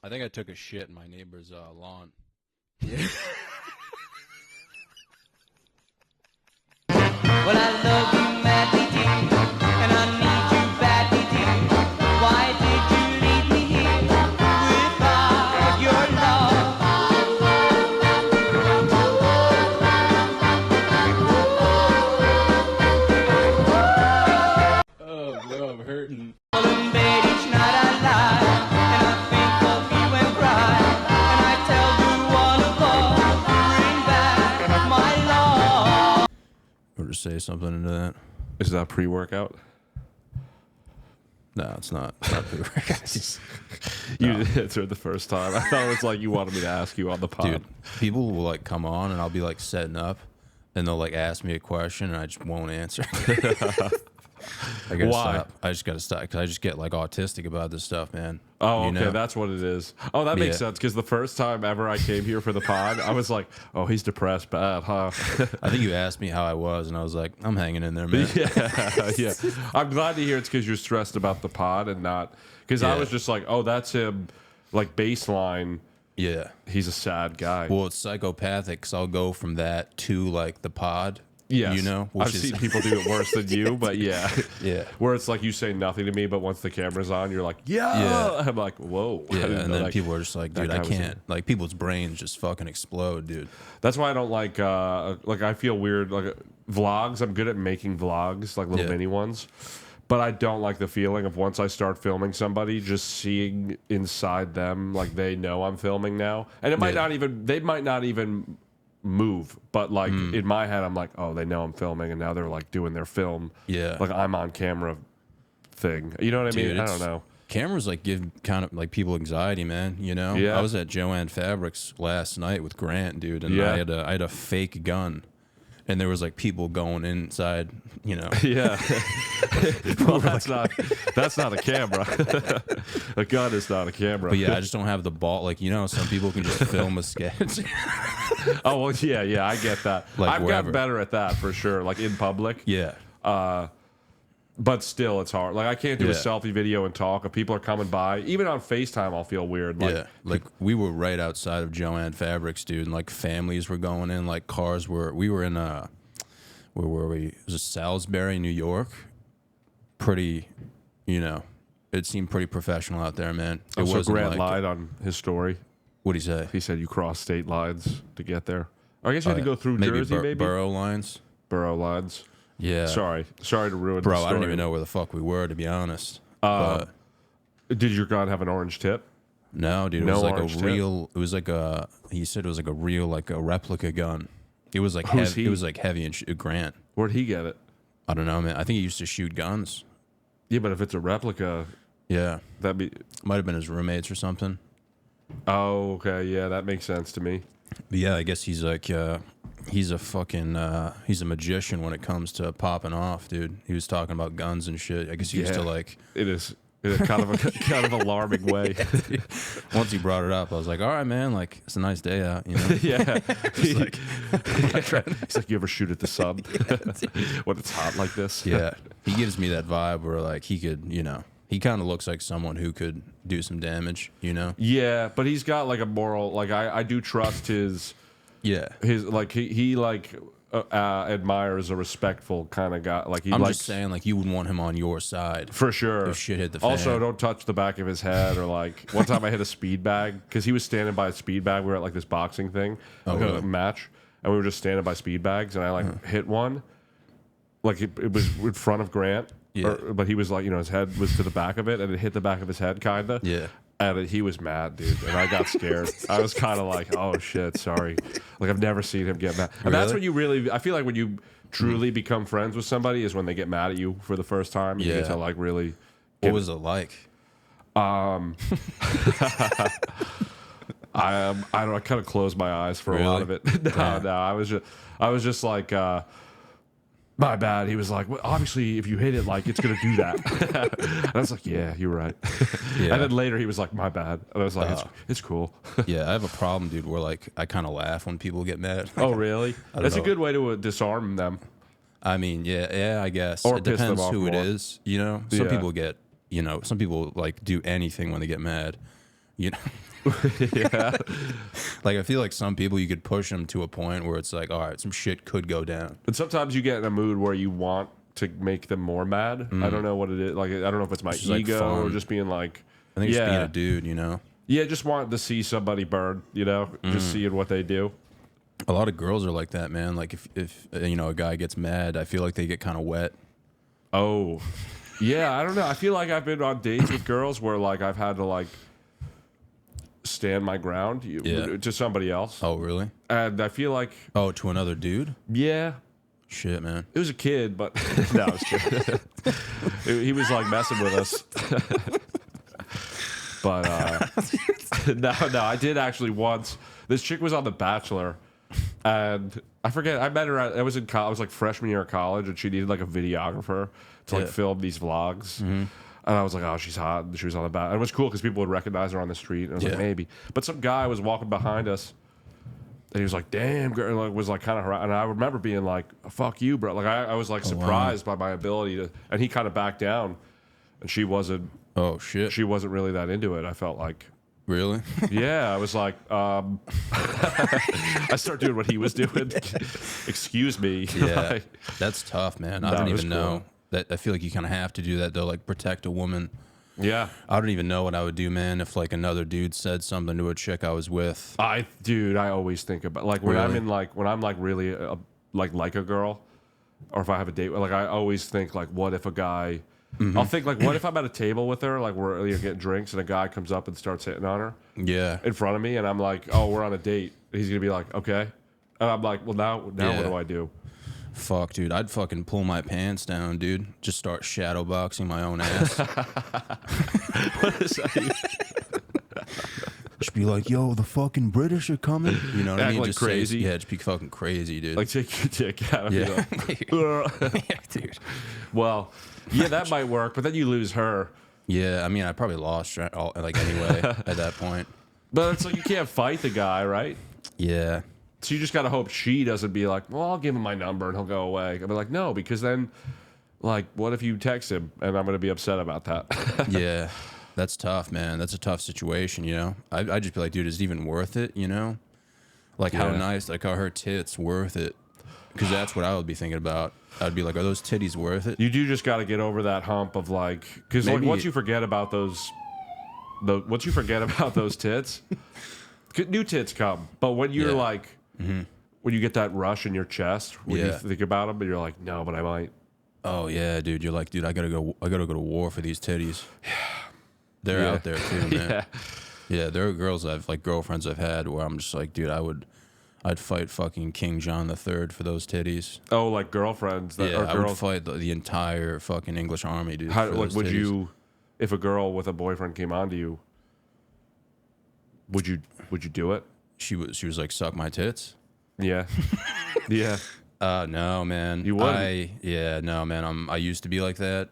I think I took a shit in my neighbor's lawn. Yeah. Well, I love you madly, dear, and I need you badly, dear. Why did you leave me here without your love? Oh, bro, I'm hurting. In bed each night I lie, and I think of you and cry, and I tell you one of all, bring back my love. Or to say something into that. Is that pre-workout? No, it's not. It's not pre-workout. You didn't answer it the first time. I thought it was like you wanted me to ask you on the pod. Dude, people will like come on and I'll be like setting up and they'll like ask me a question and I just won't answer. I gotta Why? stop. I just gotta stop because I just get like autistic about this stuff, man. Oh, You okay, know? that's what it is. Oh, that makes Yeah. sense, because the first time ever I came here for the pod, I was like, oh, he's depressed bad, huh? I think you asked me how I was and I was like, I'm hanging in there, man. Yeah. I'm glad to hear it's because you're stressed about the pod and not... Because I Yeah. was just like, oh, that's him, like, baseline, Yeah. he's a sad guy. Well, it's psychopathic because I'll go from that to like the pod. Yes. You know? I've seen people do it worse than you, but yeah. Yeah. Where it's like you say nothing to me, but once the camera's on, you're like, yeah. I'm like, whoa. I Yeah, didn't and know then that- people are just like, that dude, I guy was in- can't. Like, people's brains just fucking explode, dude. That's why I don't like I feel weird, like vlogs. I'm good at making vlogs, like little Yeah. mini ones. But I don't like the feeling of once I start filming somebody, just seeing inside them, like they know I'm filming now. And it might Yeah. not even, they might not even move, but like in my head I'm like, oh, they know I'm filming, and now they're like doing their film, Yeah. like I'm on camera thing, you know what I mean? Dude, I it's- don't know. Cameras like give kind of like people anxiety, man. You know, Yeah. I was at Joanne Fabrics last night with Grant, dude, and Yeah. I had a fake gun, and there was like people going inside. You know, Yeah. Well, that's not a camera. A gun is not a camera. but yeah, I just don't have the ball. Like, you know, some people can just film a sketch. Oh well, yeah, I get that. Like I've wherever. gotten better at that for sure, like in public. Yeah, But still, it's hard. Like I can't do a Yeah. selfie video and talk. If people are coming by, even on FaceTime, I'll feel weird. Like, yeah. Like we were right outside of Joanne Fabrics, dude, and like families were going in, like cars were. We were in where were we? It was Salisbury, New York. Pretty, you know, it seemed pretty professional out there, man. It so wasn't Grant like, lied on his story. what'd he say? He said you crossed state lines to get there. I guess you had to go through maybe Jersey, maybe borough lines. borough lines. Yeah, Sorry to ruin. bro. the I story. don't even know where the fuck we were, to be honest. But Did your gun have an orange tip? no, dude, it No was like a orange tip? real. It was like a. He said it was like a real, like a replica gun. It was like Who's heavy. he? It was like heavy and Grant. Where'd he get it? I don't know, man. I think he used to shoot guns. Yeah, but if it's a replica, Yeah, that'd be. might have been his roommates or something. Oh, okay, yeah, that makes sense to me. But yeah, I guess he's like, he's a fucking, he's a magician when it comes to popping off, dude. He was talking about guns and shit. I guess he used to Yeah. like, It is in a kind of a kind of alarming way. once he brought it up, I was like, all right, man, like, it's a nice day out, you know? Yeah. He's like, He's like, you ever shoot at the sun when it's hot like this? yeah. He gives me that vibe where, like, he could, you know, he kind of looks like someone who could do some damage, you know? Yeah, but he's got like a moral. Like I do trust his Yeah. like he like admires a respectful kind of guy. Like he I'm likes just saying, like, you would want him on your side. for sure. If shit hit the fan. Also, don't touch the back of his head or like one time I hit a speed bag because he was standing by a speed bag. We were at like this boxing thing, like really? a match, and we were just standing by speed bags, and I like hit one. Like it was in front of Grant, Yeah. but he was like, you know, his head was to the back of it, and it hit the back of his head, kinda. Yeah. And he was mad, dude, and I got scared. I was kind of like, "Oh shit, sorry." Like I've never seen him get mad. And that's Really? when you really, I feel like when you truly become friends with somebody is when they get mad at you for the first time. And You Yeah. get to like really. What was it like? I don't. I kind of closed my eyes for a lot of Really? it. No, Damn. no. I was just like, my bad. He was like, well, obviously, if you hit it, like it's gonna do that. And I was like, yeah, you're right. Yeah. And then later he was like, my bad. And I was like, Oh. it's cool. Yeah, I have a problem, dude, where, like, I kind of laugh when people get mad. Oh, really? don't That's a know. good way to disarm them. I mean, yeah, I guess. Or it piss them depends off who it more. is, you know? Some Yeah. people get, you know, some people, like, do anything when they get mad, you know? Yeah. Like I feel like some people you could push them to a point where it's like, all right, some shit could go down. And sometimes you get in a mood where you want to make them more mad. I don't know what it is. Like, I don't know if it's my It's just, like, ego or fun. just being like, I think yeah, just being a dude, you know. yeah, just wanting to see somebody burn, you know, just seeing what they do. A lot of girls are like that, man. Like if you know a guy gets mad, I feel like they get kind of wet. Oh, yeah, I don't know. I feel like I've been on dates with girls where like I've had to like stand my ground Yeah. to somebody else. Oh, really? And I feel like, Oh, to another dude? yeah, Shit, man. it was a kid, but no, I was kidding. He was like messing with us. But no, I did actually once. This chick was on The Bachelor, and I forget. I met her. I was in college. I was like freshman year of college, and she needed like a videographer to like Yeah. film these vlogs. And I was like, oh, she's hot. And she was on The Bachelor. And it was cool because people would recognize her on the street. And I was like, Yeah. maybe. But some guy was walking behind us. And he was like, damn, girl. And like, was like kind of, and I remember being like, fuck you, bro. Like, I was like surprised by my ability to, and he kind of backed down. And she wasn't Oh, shit. really that into it. I felt like, Really? yeah, I was like, I started doing what he was doing. Excuse me. Yeah. Like, That's tough, man. I No, don't it was even know. That I feel like you kind of have to do that though, like protect a woman. yeah. I don't even know what I would do, man, if like another dude said something to a chick I was with. I always think about like when I'm Really? in like when I'm like really like a girl, or if I have a date, like I always think like, what if a guy? I'll think like, what if I'm at a table with her, like we're getting drinks, and a guy comes up and starts hitting on her Yeah. in front of me, and I'm like, oh, we're on a date. He's gonna be like, okay, and I'm like, well, now Yeah. what do I do? Fuck, dude. I'd fucking pull my pants down, dude. Just start shadow boxing my own ass. What is that? Just be like, yo, the fucking British are coming. You know what I Act mean? like Just say- crazy. yeah, just be fucking crazy, dude. Like take your dick out of me. yeah. Like, Yeah, dude. well, yeah, that might work, but then you lose her. Yeah, I mean, I probably lost like anyway at that point. But it's like you can't fight the guy, right? Yeah. So you just gotta hope she doesn't be like, well, I'll give him my number and he'll go away. I'll be like, no, because then, like, what if you text him and I'm gonna be upset about that? Yeah. That's tough, man. That's a tough situation, you know? I'd just be like, dude, is it even worth it, you know? Like, how Yeah. nice, like, are her tits worth it? Because that's what I would be thinking about. I'd be like, are those titties worth it? You do just gotta get over that hump of like, because like Maybe- once you forget about those tits, new tits come. But when you're Yeah. like, when you get that rush in your chest when you Yeah. think about them, and you're like, no, but I might. Oh, yeah, dude. You're like, dude, I gotta go to war for these titties. They're Yeah. out there, too, man. Yeah. Yeah, there are girls girlfriends I've had where I'm just like, dude, I'd fight fucking King John III for those titties. Oh, like girlfriends that Yeah, are I would girls. fight the entire fucking English army, dude. How, for like, those would titties. you, if a girl with a boyfriend came on to you, would you do it? She was like, suck my tits. Yeah, yeah. No, man. You wouldn't? No, man. I used to be like that.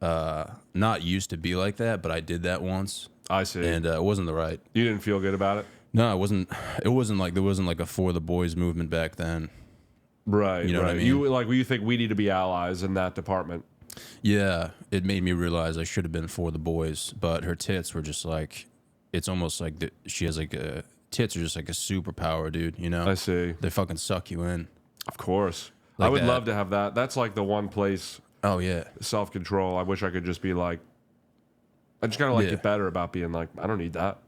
Not used to be like that, but I did that once, I see. and it wasn't the right. You didn't feel good about it, No, it wasn't. It wasn't like there wasn't like a for the boys movement back then. right? You know right. what I mean? You think we need to be allies in that department? Yeah, it made me realize I should have been for the boys, but her tits were just like, it's almost like she has like a tits are just like a superpower, dude. You know, I see. they fucking suck you in. Of course, Like I would that. love to have that. That's like the one place Oh yeah, self control. I wish I could just be like, I just gotta like Yeah. get better about being like, I don't need that.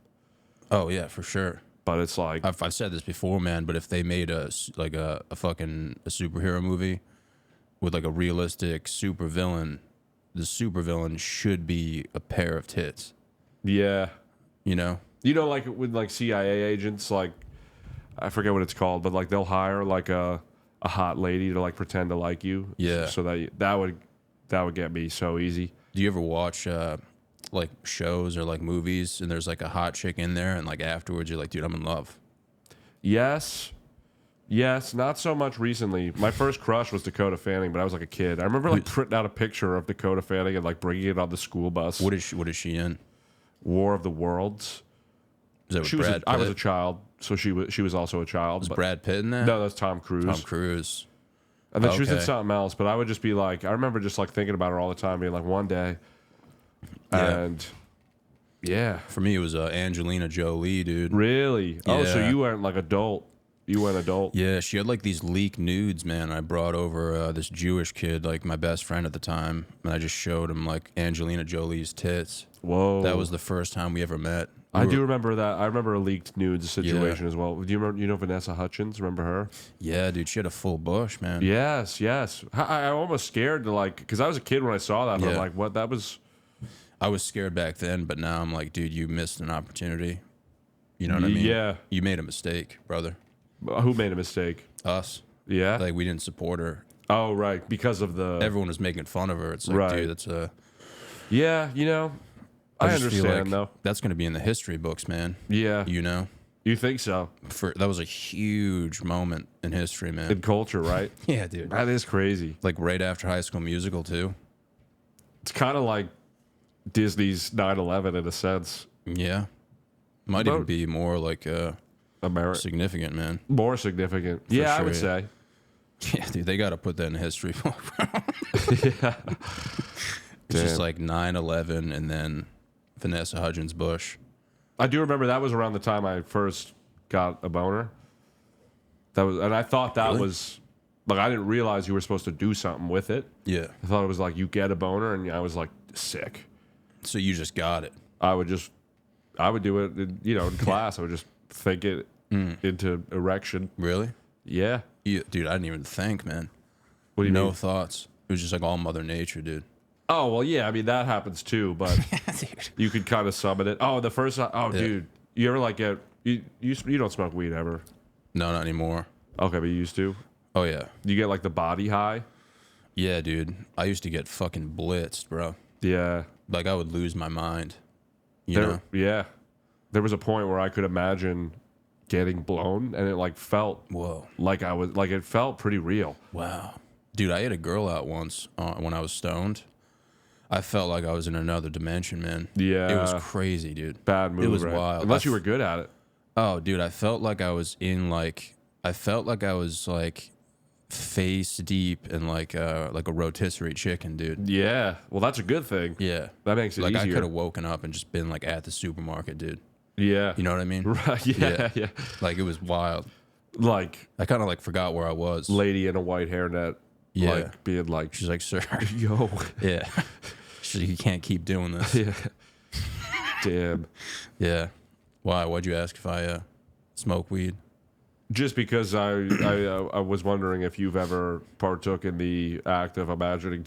oh yeah, for sure. But it's like, I've said this before, man. But if they made a fucking superhero movie with like a realistic supervillain, the supervillain should be a pair of tits. yeah, You know? like with like CIA agents, like I forget what it's called, but like they'll hire like a hot lady to like pretend to like you. Yeah. So that would get me so easy. Do you ever watch like shows or like movies and there's like a hot chick in there and like afterwards you're like, dude, I'm in love. Yes, not so much recently. My first crush was Dakota Fanning, but I was like a kid. I remember like printing out a picture of Dakota Fanning and like bringing it on the school bus. What is she in? War of the Worlds. Is that with She was. Brad Pitt? I was a child, so she was also a child. Was but Brad Pitt in that? no, that's Tom Cruise. Tom Cruise. And then she was in Okay. something else. But I would just be like, I remember just like thinking about her all the time, being like, one day, Yeah. and Yeah. For me, it was Angelina Jolie, dude. Really? Oh, so Yeah. you went like adult. You went adult. Yeah, she had like these leaked nudes, man. I brought over this Jewish kid, like my best friend at the time, and I just showed him like Angelina Jolie's tits. Whoa. That was the first time we ever met. I do remember that. I remember a leaked nudes situation Yeah. as well. Do you remember? You know Vanessa Hudgens? Remember her? Yeah, dude, she had a full bush, man. Yes, yes. I'm almost scared to like, because I was a kid when I saw that. But I'm Yeah. like, what? That was. I was scared back then, but now I'm like, dude, you missed an opportunity. You know what I mean? Yeah. You made a mistake, brother. Who made a mistake? Us. Yeah. Like, we didn't support her. Oh, right. Because of the. Everyone was making fun of her. It's like, Right. dude, that's a. Yeah, I just feel understand like though. That's going to be in the history books, man. Yeah. You know? You think so? That was a huge moment in history, man. In culture, right? Yeah, dude. That is crazy. Like right after High School Musical, too. It's kind of like Disney's 9/11 in a sense. Yeah. Might even About- be more like America. significant, man. More significant. Yeah, I sure, would yeah. say. Yeah, dude, they got to put that in the history book. Yeah. It's just Damn. like 9/11 and then Vanessa Hudgens Bush. I do remember that was around the time I first got a boner. That was, and I thought that Really? was like I didn't realize you were supposed to do something with it. Yeah. I thought it was like you get a boner, and I was like sick. So you just got it. I would do it, in class. I would just think it into erection. Really? Yeah. Dude, I didn't even think, man. What do you No mean? thoughts. It was just like all Mother Nature, dude. Oh well, yeah. I mean that happens too, but you could kind of summon it. Oh, the first. Oh, dude, you ever like get you don't smoke weed ever? No, not anymore. Okay, but you used to. Oh, yeah. You get like the body high. Yeah, dude. I used to get fucking blitzed, bro. Yeah. Like, I would lose my mind. You know? Yeah. There was a point where I could imagine getting blown, and it like felt Whoa. like it felt pretty real. Wow. Dude, I hit a girl out once when I was stoned. I felt like I was in another dimension, man. Yeah. It was crazy, dude. Bad move. It was right? wild. Unless you were good at it. Oh, dude, I felt like I was face deep in like a rotisserie chicken, dude. Yeah. Well, that's a good thing. Yeah. That makes it Like, I easier. could have woken up and just been like at the supermarket, dude. Yeah. You know what I mean? Right. Yeah. Yeah. Like, it was wild. Like I kind of like forgot where I was. lady in a white hairnet. Yeah. Like being like, She's like, sir. yo. Yeah. She's like, you can't keep doing this. Yeah. Damn. Yeah. Why? Why'd you ask if I smoke weed? Just because I was wondering if you've ever partook in the act of imagining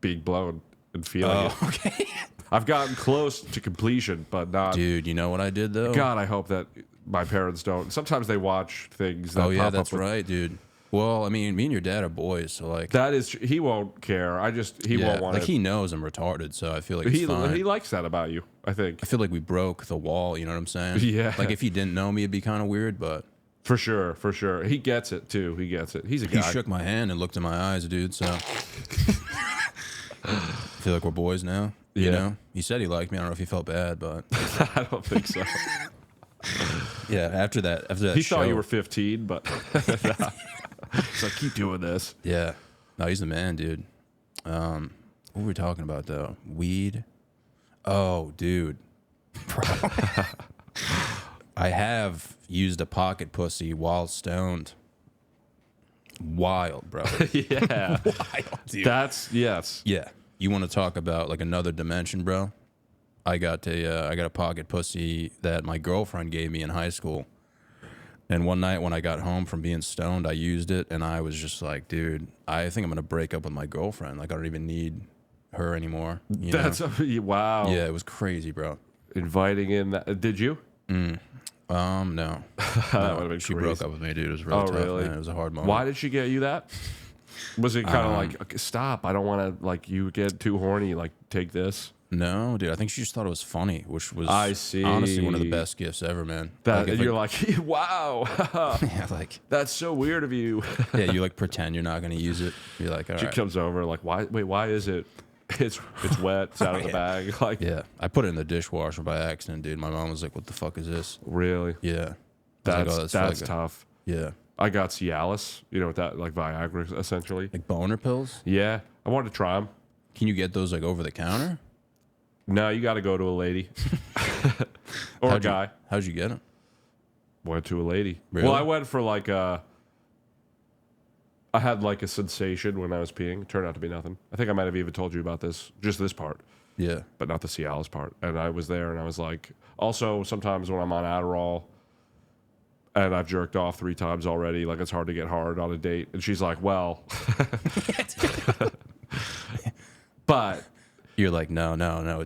being blown and feeling it. Okay. I've gotten close to completion, but not. Dude, you know what I did though? God, I hope that my parents don't. Sometimes they watch things that Oh yeah, pop that's up with, right, dude. Well, I mean, me and your dad are boys, so like, That is, he won't care. He yeah, won't want like it. he knows I'm retarded, so I feel like it's fine. He likes that about you, I think. I feel like we broke the wall. You know what I'm saying? Yeah. Like if he didn't know me, it'd be kind of weird, but For sure, for sure. He gets it too. He gets it. He's a he guy. shook my hand and looked in my eyes, dude. So I feel like we're boys now. You Yeah. know? He said he liked me. I don't know if he felt bad, but I don't think so. yeah. After that He show, thought you were 15, but he's like, keep doing this. Yeah. No, he's the man, dude. What were we talking about though? Weed. Oh, dude. I have used a pocket pussy while stoned. Wild, bro. Yeah. Wild, dude. Yes. Yeah. You want to talk about like another dimension, bro? I got a pocket pussy that my girlfriend gave me in high school. And one night when I got home from being stoned, I used it and I was just like, dude, I think I'm going to break up with my girlfriend. Like I don't even need her anymore. You know? That's wow. Yeah, it was crazy, bro. Inviting in that. Did you? No. That would have been She crazy. broke up with me, dude. It was really Oh, tough, really? man. It was a hard moment. Why did she get you that? Was it kind of like, okay, stop? I don't want to, like, you get too horny. Like, take this. No, dude. I think she just thought it was funny, which was I see. honestly one of the best gifts ever, man. That Like, if, and you're like, wow, yeah, like that's so weird of you. yeah, you like pretend you're not going to use it. You're like, all She right. comes over like, why? Wait, why is it? It's wet. It's out of the Yeah. bag. Like, Yeah, I put it in the dishwasher by accident, dude. My mom was like, "What the fuck is this?" really? Yeah, I was That's like, oh, that's like tough. yeah, I got Cialis. You know what that like Viagra essentially? like boner pills. Yeah, I wanted to try them. Can you get those like over the counter? No, you got to go to a lady or a guy. How'd you get him? Went to a lady. Really? Well, I went for like I had like a sensation when I was peeing. It turned out to be nothing. I think I might have even told you about this, just this part, Yeah. but not the Cialis part. And I was there, and I was like, also sometimes when I'm on Adderall and I've jerked off 3 times already, like it's hard to get hard on a date. And she's like, well, but You're like, no.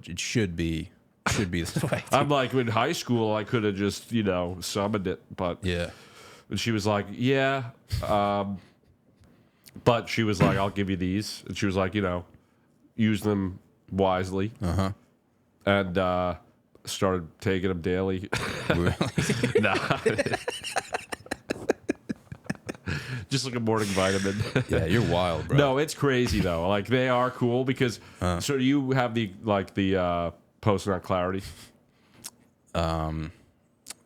It should be this way. I'm like, in high school, I could have just, summoned it. But Yeah. and she was like, yeah. But she was like, I'll give you these. And she was like, use them wisely. Uh-huh. And started taking them daily. Really? Nah. Just like a morning vitamin. Yeah, you're wild, bro. No, it's crazy though. Like they are cool because so you have the post-nut clarity.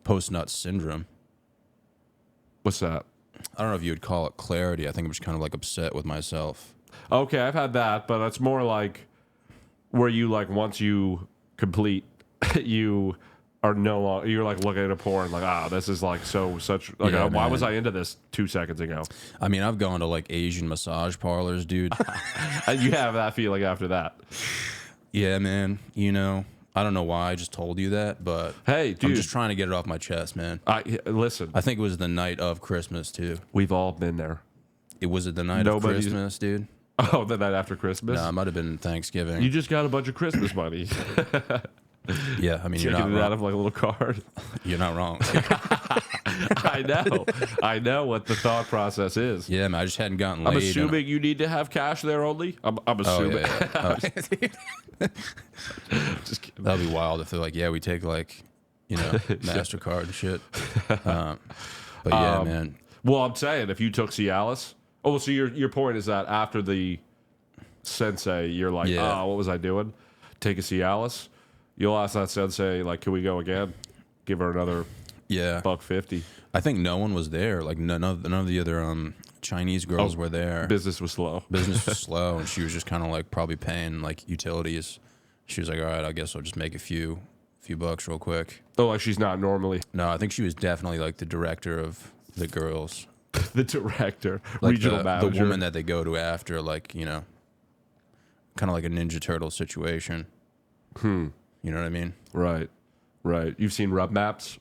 Post-nut syndrome. What's that? I don't know if you would call it clarity. I think I'm just kind of like upset with myself. Okay, I've had that, but that's more like where you like once you complete, you are no longer. You're like looking at a porn, like this is like such. Like, Yeah, why man. was I into this 2 seconds ago? I mean, I've gone to like Asian massage parlors, dude. And you have that feeling after that. Yeah, man. I don't know why I just told you that, but Hey, dude. I'm just trying to get it off my chest, man. Listen. I think it was the night of Christmas too. We've all been there. It was the night Nobody's- of Christmas, dude. Oh, the night after Christmas. No, it might have been Thanksgiving. You just got a bunch of Christmas money. Yeah, I mean, you're not Taking it out wrong. of like a little card. You're not wrong. I know what the thought process is. Yeah, man, I just hadn't gotten laid. I'm and- assuming you need to have cash there only. I'm Oh, assuming. yeah. Oh, Just kidding. that'd be wild if they're like, yeah, we take like, MasterCard and shit. But yeah, man. Well, I'm saying if you took Cialis. Oh, so your point is that after the sensei, you're like, Yeah. what was I doing? Take a Cialis. You'll ask that sensei, like, can we go again? Give her another Yeah. $1.50. I think no one was there. Like none of the other Chinese girls were there. Business was slow. Business was slow, and she was just kind of like probably paying like utilities. She was like, all right, I guess I'll just make a few bucks real quick. Oh, like she's not normally No, I think she was definitely like the director of the girls, the director, like regional manager. the woman that they go to after, like kind of like a Ninja Turtle situation. You know what I mean? Right. You've seen rub maps?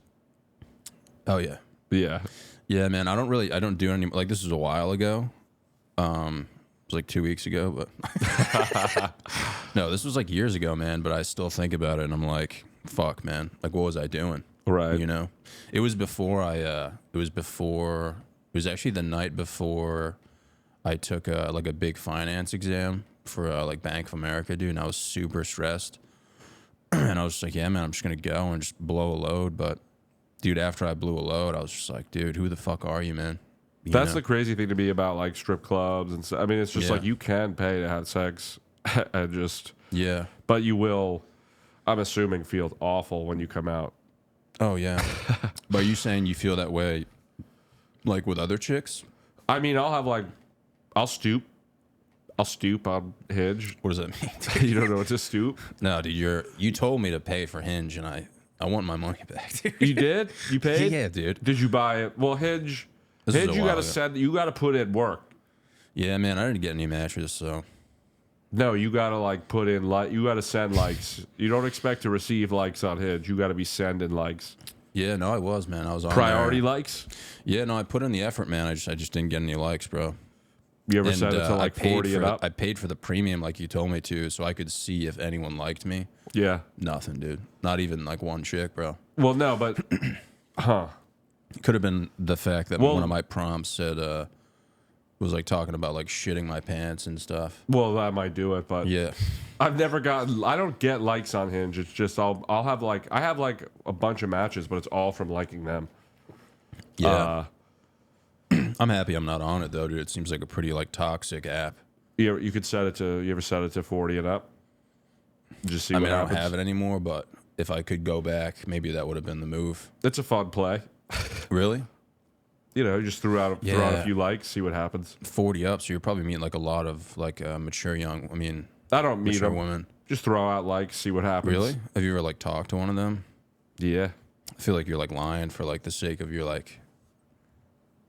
Oh yeah, Yeah. yeah, man. I don't do any like this was a while ago. It was like 2 weeks ago, but no, this was like years ago, man. But I still think about it, and I'm like, fuck, man. Like, what was I doing? Right. It was before it was actually the night before I took like a big finance exam for like Bank of America, dude. And I was super stressed, and I was just like, yeah, man, I'm just gonna go and just blow a load. But dude, after I blew a load, I was just like, dude, who the fuck are you, man? That's the crazy thing to me about like strip clubs and stuff. I mean, it's just Yeah. like you can pay to have sex and just, Yeah. but you will, I'm assuming, feel awful when you come out. Oh yeah. But are you saying you feel that way, like with other chicks? I mean, I'll stoop on Hinge. What does that mean? You don't know what to stoop? No, dude, you told me to pay for Hinge, and I want my money back, dude. You did? You paid? Yeah, dude. Did you buy it? Well, Hinge, This was a you while gotta ago. you gotta put in work. Yeah, man, I didn't get any mattress, so No, you gotta like put in you gotta send likes. You don't expect to receive likes on Hinge. You gotta be sending likes. yeah, no, I was, man. I was on Priority there. likes. Yeah, no, I put in the effort, man. I just didn't get any likes, bro. You ever And sent it to like 40 and up? I paid for the premium, like you told me to, so I could see if anyone liked me. Yeah. Nothing, dude. Not even like one chick, bro. Well, no, but It could have been the fact that Well- one of my prompts said was like talking about like shitting my pants and stuff. well, that might do it. But Yeah. I've never gotten. I don't get likes on Hinge. It's just I'll have like I have like a bunch of matches, but it's all from liking them. Yeah. I'm happy I'm not on it though, dude. It seems like a pretty like toxic app. You could set it to. You ever set it to 40 and up? Just see I what mean, I happens. don't have it anymore, but if I could go back, maybe that would have been the move. It's a fun play. Really? You know, just throw out a Yeah. few likes, see what happens. 40 up, so you're probably meeting like a lot of like mature young, I mean, I don't meet mature them. women. Just throw out likes, see what happens. Really? Have you ever like talked to one of them? Yeah. I feel like you're like lying for like the sake of your like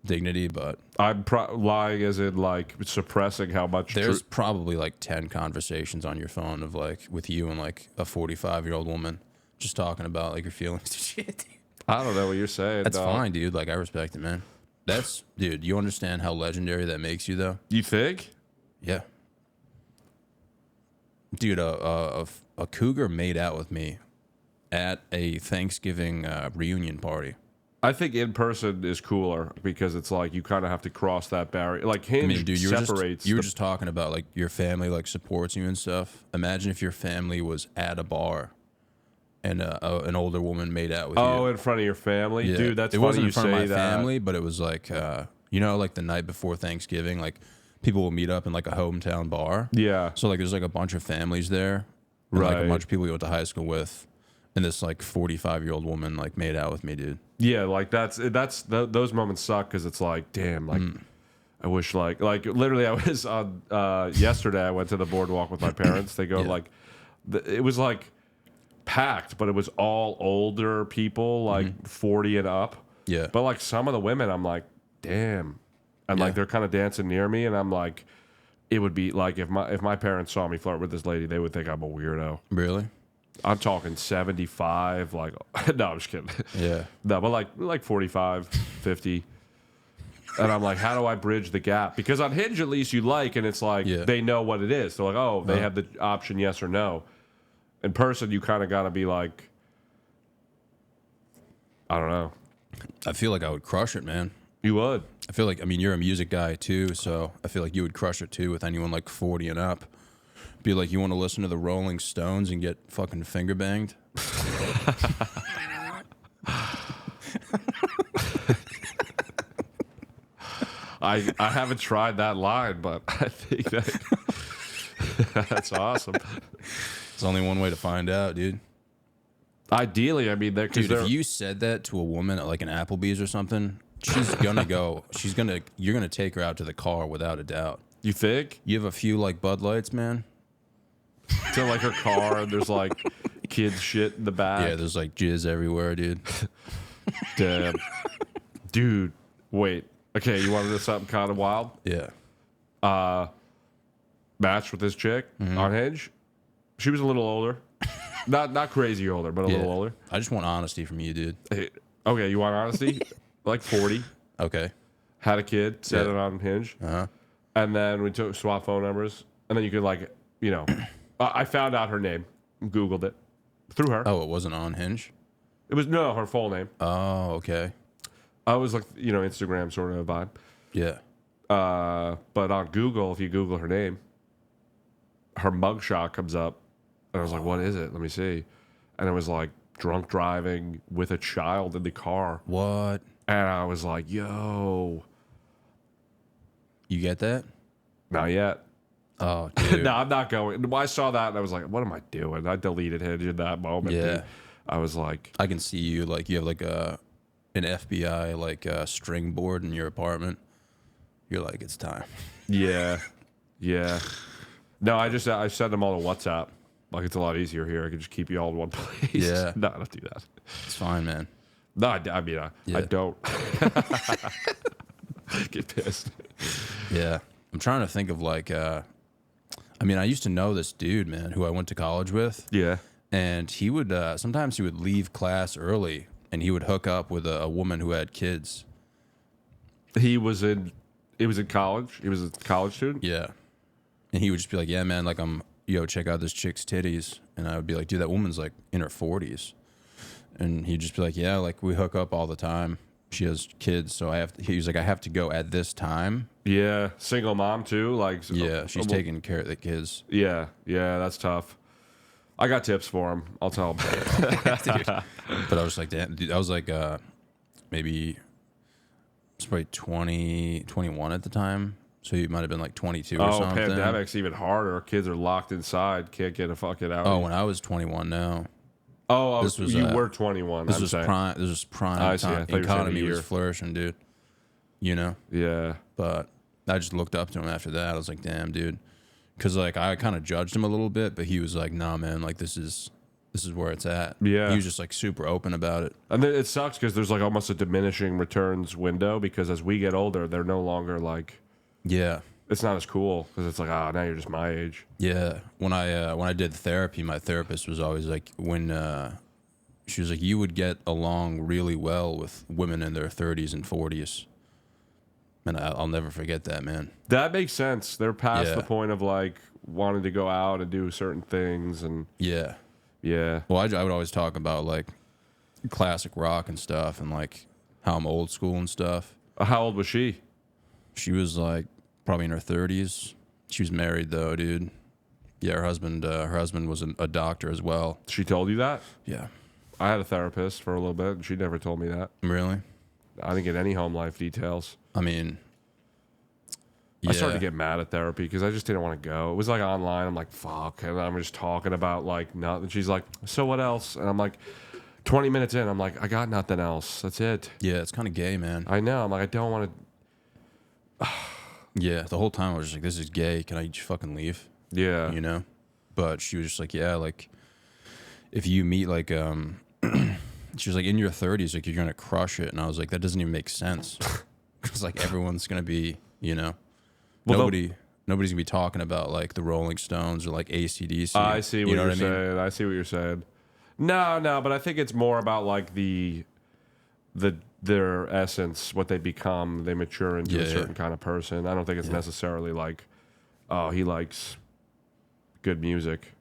dignity, but I'm lying as in like suppressing how much. there's probably like 10 conversations on your phone of like with you and like a 45-year-old woman just talking about like your feelings and shit. I don't know what you're saying. That's dog. fine, dude. Like I respect it, man. That's dude. You understand how legendary that makes you, though? You think? Yeah. Dude, a cougar made out with me at a Thanksgiving reunion party. I think in person is cooler because it's like you kind of have to cross that barrier. Like Hinge I mean, dude, separates. you were just talking about like your family like supports you and stuff. Imagine if your family was at a bar and an older woman made out with you. Oh, in front of your family, Yeah. dude. That's it funny wasn't you in front say of my that. family, but it was like you know, like the night before Thanksgiving, like people will meet up in like a hometown bar. Yeah. So like there's like a bunch of families there, and like a Right. bunch of people you went to high school with, and this like 45-year-old woman like made out with me, dude. Yeah, like those moments suck because it's like, damn, like I wish like literally I was on yesterday. I went to the boardwalk with my parents. They go Yeah. like, it was like packed, but it was all older people, like 40 and up. Yeah. But like some of the women, I'm like, damn, and Yeah. like they're kind of dancing near me, and I'm like, it would be like if my parents saw me flirt with this lady, they would think I'm a weirdo. Really? I'm talking 75, like no, I'm just kidding. Yeah. No, but like 45, 50. And I'm like, how do I bridge the gap? Because on Hinge, at least you like, and it's like Yeah. they know what it is. They're like, oh, they Uh-huh. have the option yes or no. In person, you kind of got to be like, I don't know. I feel like I would crush it, man. You would. I feel like, I mean, you're a music guy too, so I feel like you would crush it too with anyone like 40 and up. Be like, you want to listen to the Rolling Stones and get fucking finger banged? I haven't tried that line, but I think that's awesome. There's only one way to find out, dude. Ideally, I mean, Dude, if you said that to a woman at like an Applebee's or something, she's gonna go. You're gonna take her out to the car without a doubt. you think You have a few like Bud Lights, man. to like her car, and there's like kids shit in the back. Yeah, there's like jizz everywhere, dude. Damn. Dude, wait. Okay, you want to do something kind of wild? Yeah. Matched with this chick Mm-hmm. on Hinge. She was a little older. Not crazy older, but a Yeah. little older. I just want honesty from you, dude. Hey, okay, you want honesty? Like 40. Okay. Had a kid, set Yeah. it on Hinge. Uh-huh. And then we took swap phone numbers. And then you could like, you know, I found out her name. Googled it. Through her. Oh, it wasn't on Hinge? It was, no, her full name. Oh, okay. I was like, you know, Instagram sort of a vibe. Yeah. But on Google, if you Google her name, her mugshot comes up. And I was like, what is it? Let me see. And it was like drunk driving with a child in the car. What? And I was like, yo, You get that? not yet. Oh, dude. No, I'm not going. When I saw that, and I was like, what am I doing? I deleted Hinge in that moment. Yeah. Dude. I was like, I can see you like you have like an FBI like string board in your apartment. You're like, it's time. yeah, yeah. No, I send them all to WhatsApp. Like, it's a lot easier here. I can just keep you all in one place. Yeah. No, don't do that. It's fine, man. No, I mean, I Yeah. don't. Get pissed. Yeah. I'm trying to think of like I mean, I used to know this dude, man, who I went to college with. Yeah. And he would sometimes he would leave class early and he would hook up with a woman who had kids. He was in college. He was a college student. Yeah. And he would just be like, yeah, man, like check out this chick's titties. And I would be like, dude, that woman's like in her 40s. And he'd just be like, yeah, like we hook up all the time. She has kids, so he was like, I have to go at this time. Yeah, single mom too. Like, Yeah, she's taking care of the kids. Yeah, that's tough. I got tips for him. I'll tell him. But I was like, damn, dude, I was like, maybe it's probably 20, 21 at the time. So you might have been like 22 or something. Pandemic's even harder. Kids are locked inside. Can't get a fucking out. Oh, when I was 21 now. This was you were 21. This was prime. This was prime I see. I time. thought you were saying a Economy was year. flourishing, dude. You know. Yeah. But I just looked up to him after that. I was like, damn, dude, Because like I kind of judged him a little bit, but he was like, "Nah, man, like this is where it's at." Yeah. He was just like super open about it. And then it sucks because there's like almost a diminishing returns window because as we get older, they're no longer like, Yeah. it's not as cool because it's like, now you're just my age. Yeah. When I did therapy, my therapist was always like, she was like, you would get along really well with women in their 30s and 40s. And I'll never forget that, man. That makes sense. They're past Yeah. the point of like wanting to go out and do certain things. And Yeah. yeah. Well, I would always talk about like classic rock and stuff and like how I'm old school and stuff. How old was she? She was like probably in her 30s. She was married though, dude. Yeah, her husband was a doctor as well. She told you that? Yeah. I had a therapist for a little bit and she never told me that. Really? I didn't get any home life details. I mean, I started to get mad at therapy because I just didn't want to go. It was like online. I'm like, fuck. And I'm just talking about like nothing. She's like, so what else? And I'm like, 20 minutes in, I'm like, I got nothing else. That's it. Yeah, it's kind of gay, man. I know. I'm like, I don't want to. Yeah, the whole time I was just like, this is gay. Can I just fucking leave? Yeah. You know? But she was just like, yeah, like, if you meet like, she was like, in your 30s, like, you're going to crush it. And I was like, that doesn't even make sense. Because, like, everyone's going to be, you know, Well, nobody's going to be talking about, like, the Rolling Stones or, like, AC/DC. I see what you know you're what I mean? saying. I see what you're saying. No, but I think it's more about like their essence, what they become. They mature into a certain kind of person. I don't think it's necessarily like, oh, he likes good music.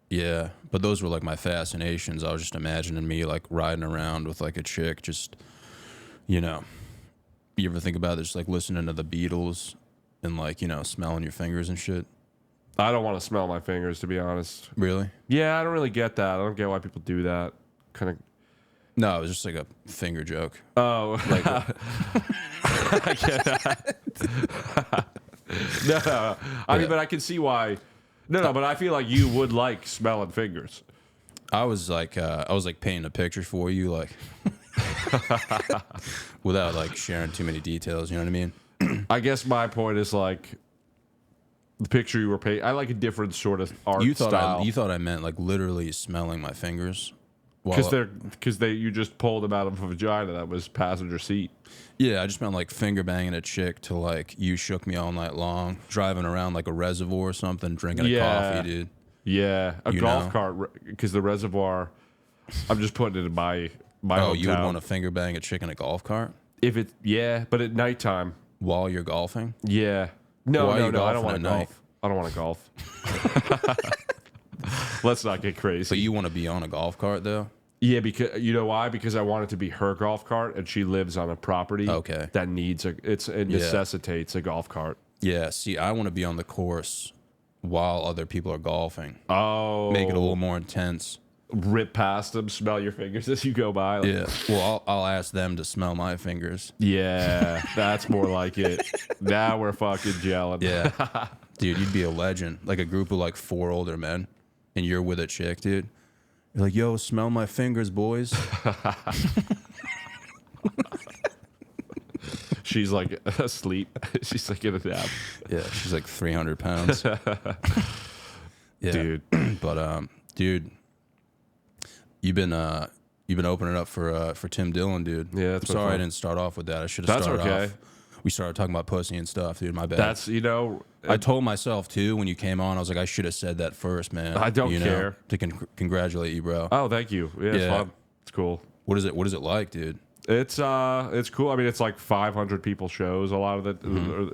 Yeah, but those were, like, my fascinations. I was just imagining me, like, riding around with, like, a chick just, you know. You ever think about this, like, listening to the Beatles and, like, you know, smelling your fingers and shit? I don't want to smell my fingers, to be honest. Really? Yeah, I don't really get that. I don't get why people do that. Kind of. No, it was just like a finger joke. Oh, Like, I get that. No, I mean, but I can see why. No, but I feel like you would like smelling fingers. I was like painting a picture for you, like, without like sharing too many details. You know what I mean? I guess my point is like the picture you were painting. I like a different sort of art style. You thought I meant like literally smelling my fingers. Because you just pulled them out of a vagina that was passenger seat. Yeah, I just meant like finger banging a chick to like you shook me all night long, driving around like a reservoir or something, drinking a coffee, dude. Yeah, a You golf know? cart because the reservoir. I'm just putting it in my Oh, hometown. you would want to finger bang a chick in a golf cart If it but at nighttime. while you're golfing? Yeah. No, Why are you no, I golfing don't want at to night? golf. I don't want to golf. Let's not get crazy. So you want to be on a golf cart though? Yeah, because you know why? Because I want it to be her golf cart, and she lives on a property that needs it necessitates a golf cart. Yeah. See, I want to be on the course while other people are golfing. Oh, Make it a little more intense. Rip past them, smell your fingers as you go by. Yeah. Well, I'll ask them to smell my fingers. Yeah, that's more like it. Now we're fucking gelling. Yeah. Dude, you'd be a legend. Like a group of like 4 older men, and you're with a chick, dude. You're like, yo, smell my fingers, boys. She's like asleep. She's like in a nap. Yeah, she's like 300 pounds. Yeah. Dude. But dude, you've been opening up for Tim Dillon, dude. Yeah, that's I'm sorry fun. I didn't start off with that. I should have That's started okay. off. We started talking about pussy and stuff, dude. My bad. That's I told myself too when you came on. I was like, I should have said that first, man. I don't care. To congratulate you, bro. Oh, thank you. Yeah, it's fun. It's cool. What is it like, dude? It's cool. I mean, it's like 500 people shows. A lot of it.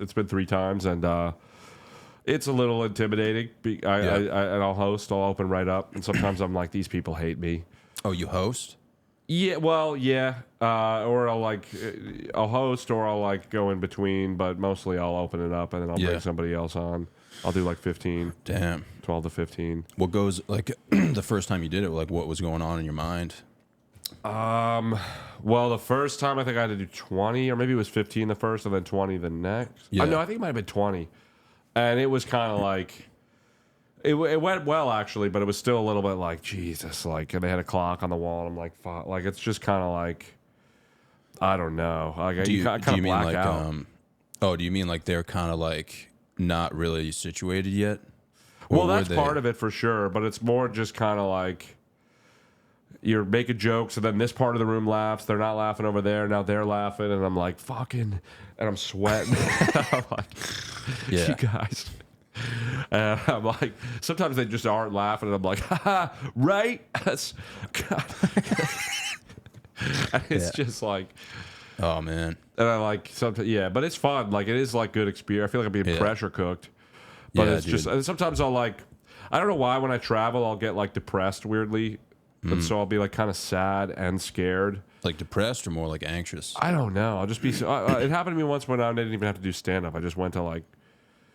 It's been 3 times, and it's a little intimidating. And I'll host. I'll open right up, and sometimes I'm like, these people hate me. Oh, you host? Yeah, well, yeah. Or I'll host, or I'll like go in between, but mostly I'll open it up, and then I'll bring somebody else on. I'll do like 15. Damn. 12 to 15. What goes like the first time you did it? Like, what was going on in your mind? Well, the first time I think I had to do 20, or maybe it was 15 the first, and then 20 the next. Yeah. No, I think it might have been 20, and it was kind of like. It went well actually, but it was still a little bit like Jesus, like, and they had a clock on the wall, and I'm like, fuck, like it's just kind of like, I don't know, like Do you kind of mean black like out. do you mean like they're kind of like not really situated yet? Or Well, were that's they- part of it for sure, but it's more just kind of like you're making jokes, and then this part of the room laughs. They're not laughing over there. Now they're laughing, and I'm like, fucking, and I'm sweating. I'm like, Yeah. you guys. And I'm like, sometimes they just aren't laughing, and I'm like, haha, right? That's, God. And it's just like, Oh man. and I like sometimes, yeah, but it's fun. Like, it is like good experience. I feel like I'm being Yeah. pressure cooked, but Yeah, it's just, dude. and sometimes I'll like, I don't know why when I travel, I'll get like depressed weirdly. And so I'll be like kind of sad and scared. Like depressed or more like anxious? I don't know. I'll just be, it happened to me once when I didn't even have to do stand up. I just went to like,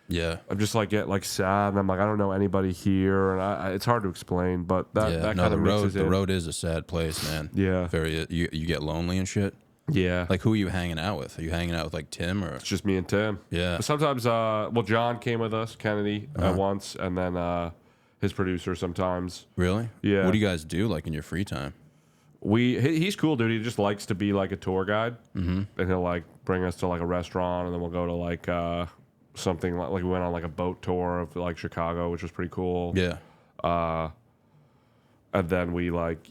Yeah. I'm just like get like sad, and I'm like I don't know anybody here, and it's hard to explain, but that Yeah. that No, kind the of road mixes the in. road is a sad place, man. Yeah. Very you get lonely and shit. Yeah, Like who are you hanging out with? Are you hanging out with like Tim or it's just me and Tim. Yeah. But sometimes, well, John came with us, Kennedy, once, and then his producer sometimes. really? Yeah. What do you guys do like in your free time? He's cool, dude. He just likes to be like a tour guide, and he'll like bring us to like a restaurant, and then we'll go to like something like we went on like a boat tour of like Chicago, which was pretty cool. Yeah. And then we like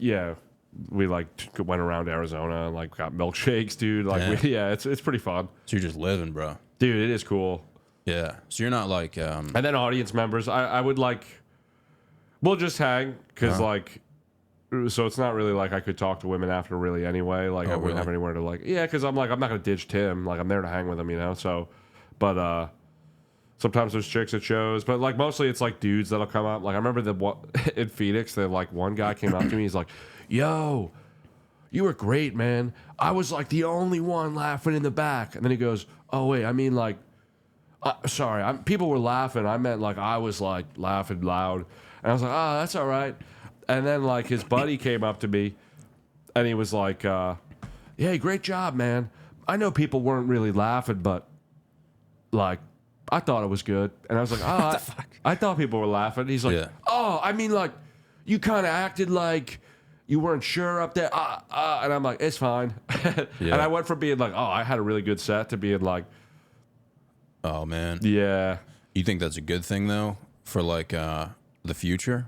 went around Arizona and like got milkshakes, dude. Like Damn. it's pretty fun, So you're just living, bro. dude. It is cool. Yeah. So you're not like And then audience members, I would like, we'll just hang because like, so it's not really like I could talk to women after really anyway. Like I wouldn't really? have anywhere to like, yeah, because I'm like I'm not gonna ditch Tim. Like I'm there to hang with him, you know. So, but sometimes there's chicks at shows, but like mostly it's like dudes that'll come up. Like I remember in Phoenix, that like one guy came up to me. He's like, "Yo, you were great, man. I was like the only one laughing in the back." And then he goes, "Oh wait, I mean like." Sorry, people were laughing. I meant like I was like laughing loud, and I was like, "Oh, that's all right." And then like his buddy came up to me, and he was like, "Yeah, great job, man. I know people weren't really laughing, but like I thought it was good." And I was like, "Oh, I thought people were laughing." He's like, Yeah. "Oh, I mean like you kind of acted like." You weren't sure up there, and I'm like, it's fine. And Yeah. I went from being like, oh, I had a really good set, to being like, oh man. yeah, You think that's a good thing though for like the future?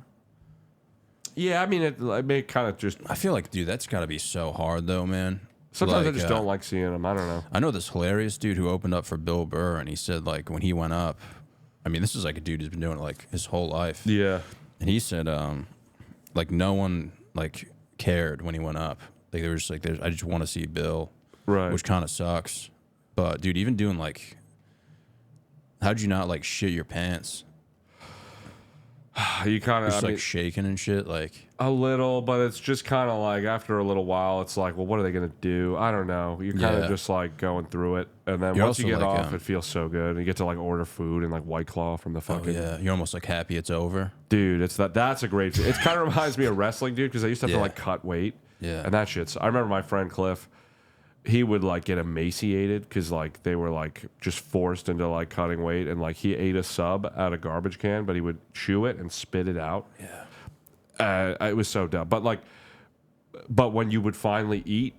yeah. I mean, it kind of just. I feel like, dude, that's got to be so hard though, man. Sometimes I Like, just don't like seeing them. I don't know. I know this hilarious dude who opened up for Bill Burr, and he said like when he went up, I mean, this is like a dude who's been doing it like his whole life, Yeah, and he said like no one like cared when he went up. Like they were just like, I just want to see Bill, right. which kind of sucks. But dude, even doing like, how'd you not like shit your pants? You kind of, Just I like mean, shaking and shit, like. a little, but it's just kind of like after a little while, it's like, well, what are they gonna do? I don't know. You're kind of Yeah. just like going through it, and then You're once you also get like, off, it feels so good. You get to like order food and like White Claw from the Oh fucking yeah, you're almost like happy it's over. dude. That's a great. It kind of reminds me of wrestling, dude, because I used to have to Yeah. like cut weight. Yeah. And that shit's. I remember my friend Cliff. He would like get emaciated because like they were like just forced into like cutting weight, and like he ate a sub out of garbage can, but he would chew it and spit it out. Yeah. It was so dumb. But when you would finally eat,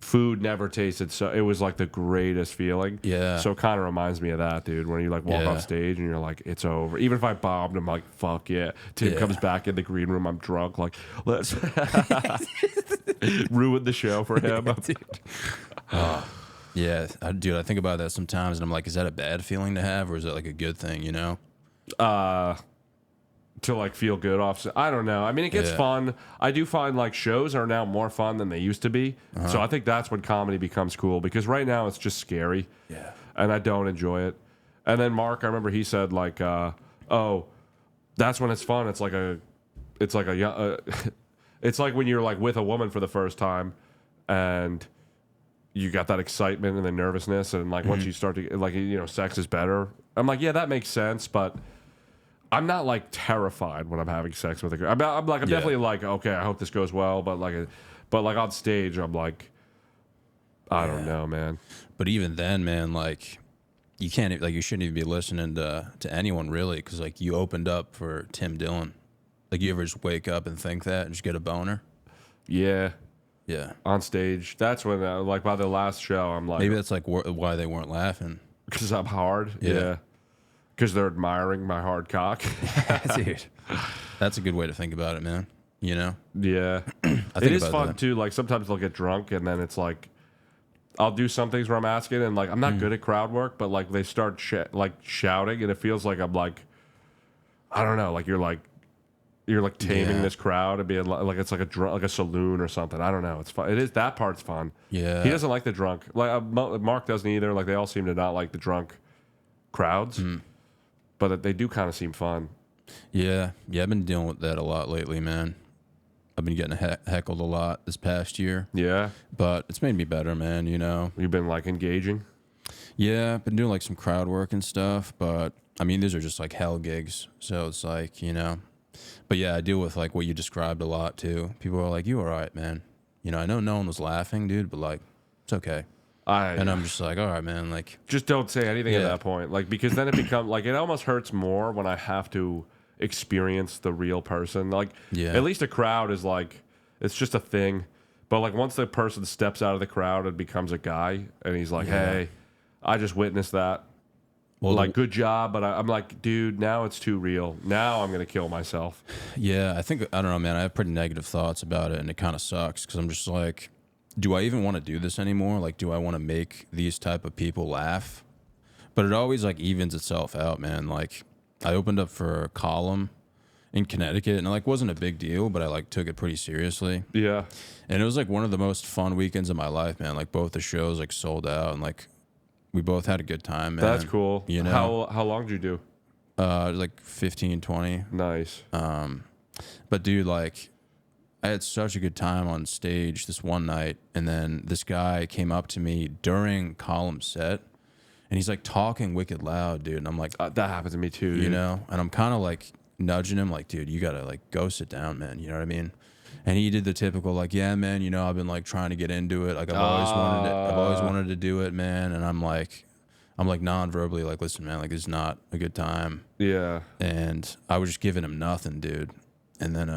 food never tasted so. It was like the greatest feeling. Yeah. So it kind of reminds me of that, dude. When you like walk Yeah. off stage and you're like, it's over. Even if I bombed, I'm like, fuck yeah. Tim Yeah. comes back in the green room. I'm drunk. Like, let's ruin the show for him. Yeah, dude, I think about that sometimes, and I'm like, is that a bad feeling to have, or is it like a good thing? You know? To like feel good off. I don't know. I mean, it gets Yeah. fun. I do find like shows are now more fun than they used to be. So I think that's when comedy becomes cool, because right now it's just scary. Yeah. And I don't enjoy it. And then Mark, I remember he said like, oh, that's when it's fun. It's like it's like when you're like with a woman for the first time, and you got that excitement and the nervousness, and like once you start to like, you know, sex is better. I'm like, yeah, that makes sense, but I'm not like terrified when I'm having sex with a girl. I'm definitely like, okay, I hope this goes well, but like on stage, I'm like, I don't know, man. But even then, man, like, you can't, like, you shouldn't even be listening to anyone really, because like you opened up for Tim Dillon. Like, you ever just wake up and think that and just get a boner? Yeah, Yeah. on stage. That's when like by the last show, I'm like, Maybe that's like why they weren't laughing. because I'm hard. Yeah. Yeah. because they're admiring my hard cock. Dude, that's a good way to think about it, man. You know? Yeah, I think it is about fun that. too. Like sometimes they'll get drunk, and then it's like I'll do some things where I'm asking, and like I'm not good at crowd work, but like they start shouting, and it feels like I'm like I don't know, like you're taming Yeah. this crowd and being like it's like like a saloon or something. I don't know. It's fun. It is that part's fun. Yeah. He doesn't like the drunk. Like Mark doesn't either. Like they all seem to not like the drunk crowds, but they do kind of seem fun. Yeah. I've been dealing with that a lot lately, man. I've been getting heckled a lot this past year, Yeah, but it's made me better, man. You know? you've been like engaging. Yeah, I've been doing like some crowd work and stuff, but I mean, these are just like hell gigs. So it's like, you know, but yeah, I deal with like what you described a lot too. People are like, you all right, man. You know, I know no one was laughing, dude, but like, it's okay. And I'm just like, all right, man. Like, just don't say anything at Yeah. that point, like because then it becomes like it almost hurts more when I have to experience the real person. Like, Yeah. at least a crowd is like it's just a thing, but like once the person steps out of the crowd and becomes a guy, and he's like, Yeah. hey, I just witnessed that. well, Like, good job, but I'm like, dude, now it's too real. Now I'm gonna kill myself. yeah, I think, I don't know, man. I have pretty negative thoughts about it, and it kind of sucks because I'm just like, do I even want to do this anymore? Like, do I want to make these type of people laugh? But it always like evens itself out, man. Like, I opened up for a column in Connecticut, and it like wasn't a big deal, but I like took it pretty seriously. Yeah, And it was like one of the most fun weekends of my life, man. Like both the shows like sold out, and like we both had a good time, man. that's cool. You know, How long did you do? it was like 15, 20. Nice. But dude, like I had such a good time on stage this one night, and then this guy came up to me during column set, and he's like talking wicked loud, dude. And I'm like, That happened to me too. you Dude. know, and I'm kind of like nudging him, like, dude, you gotta like go sit down, man. You know what I mean? And he did the typical, like, yeah, man, you know, I've been like trying to get into it. Like I've always wanted to do it, man. And I'm like non-verbally, like, listen, man, like it's not a good time. Yeah. And I was just giving him nothing, dude. And then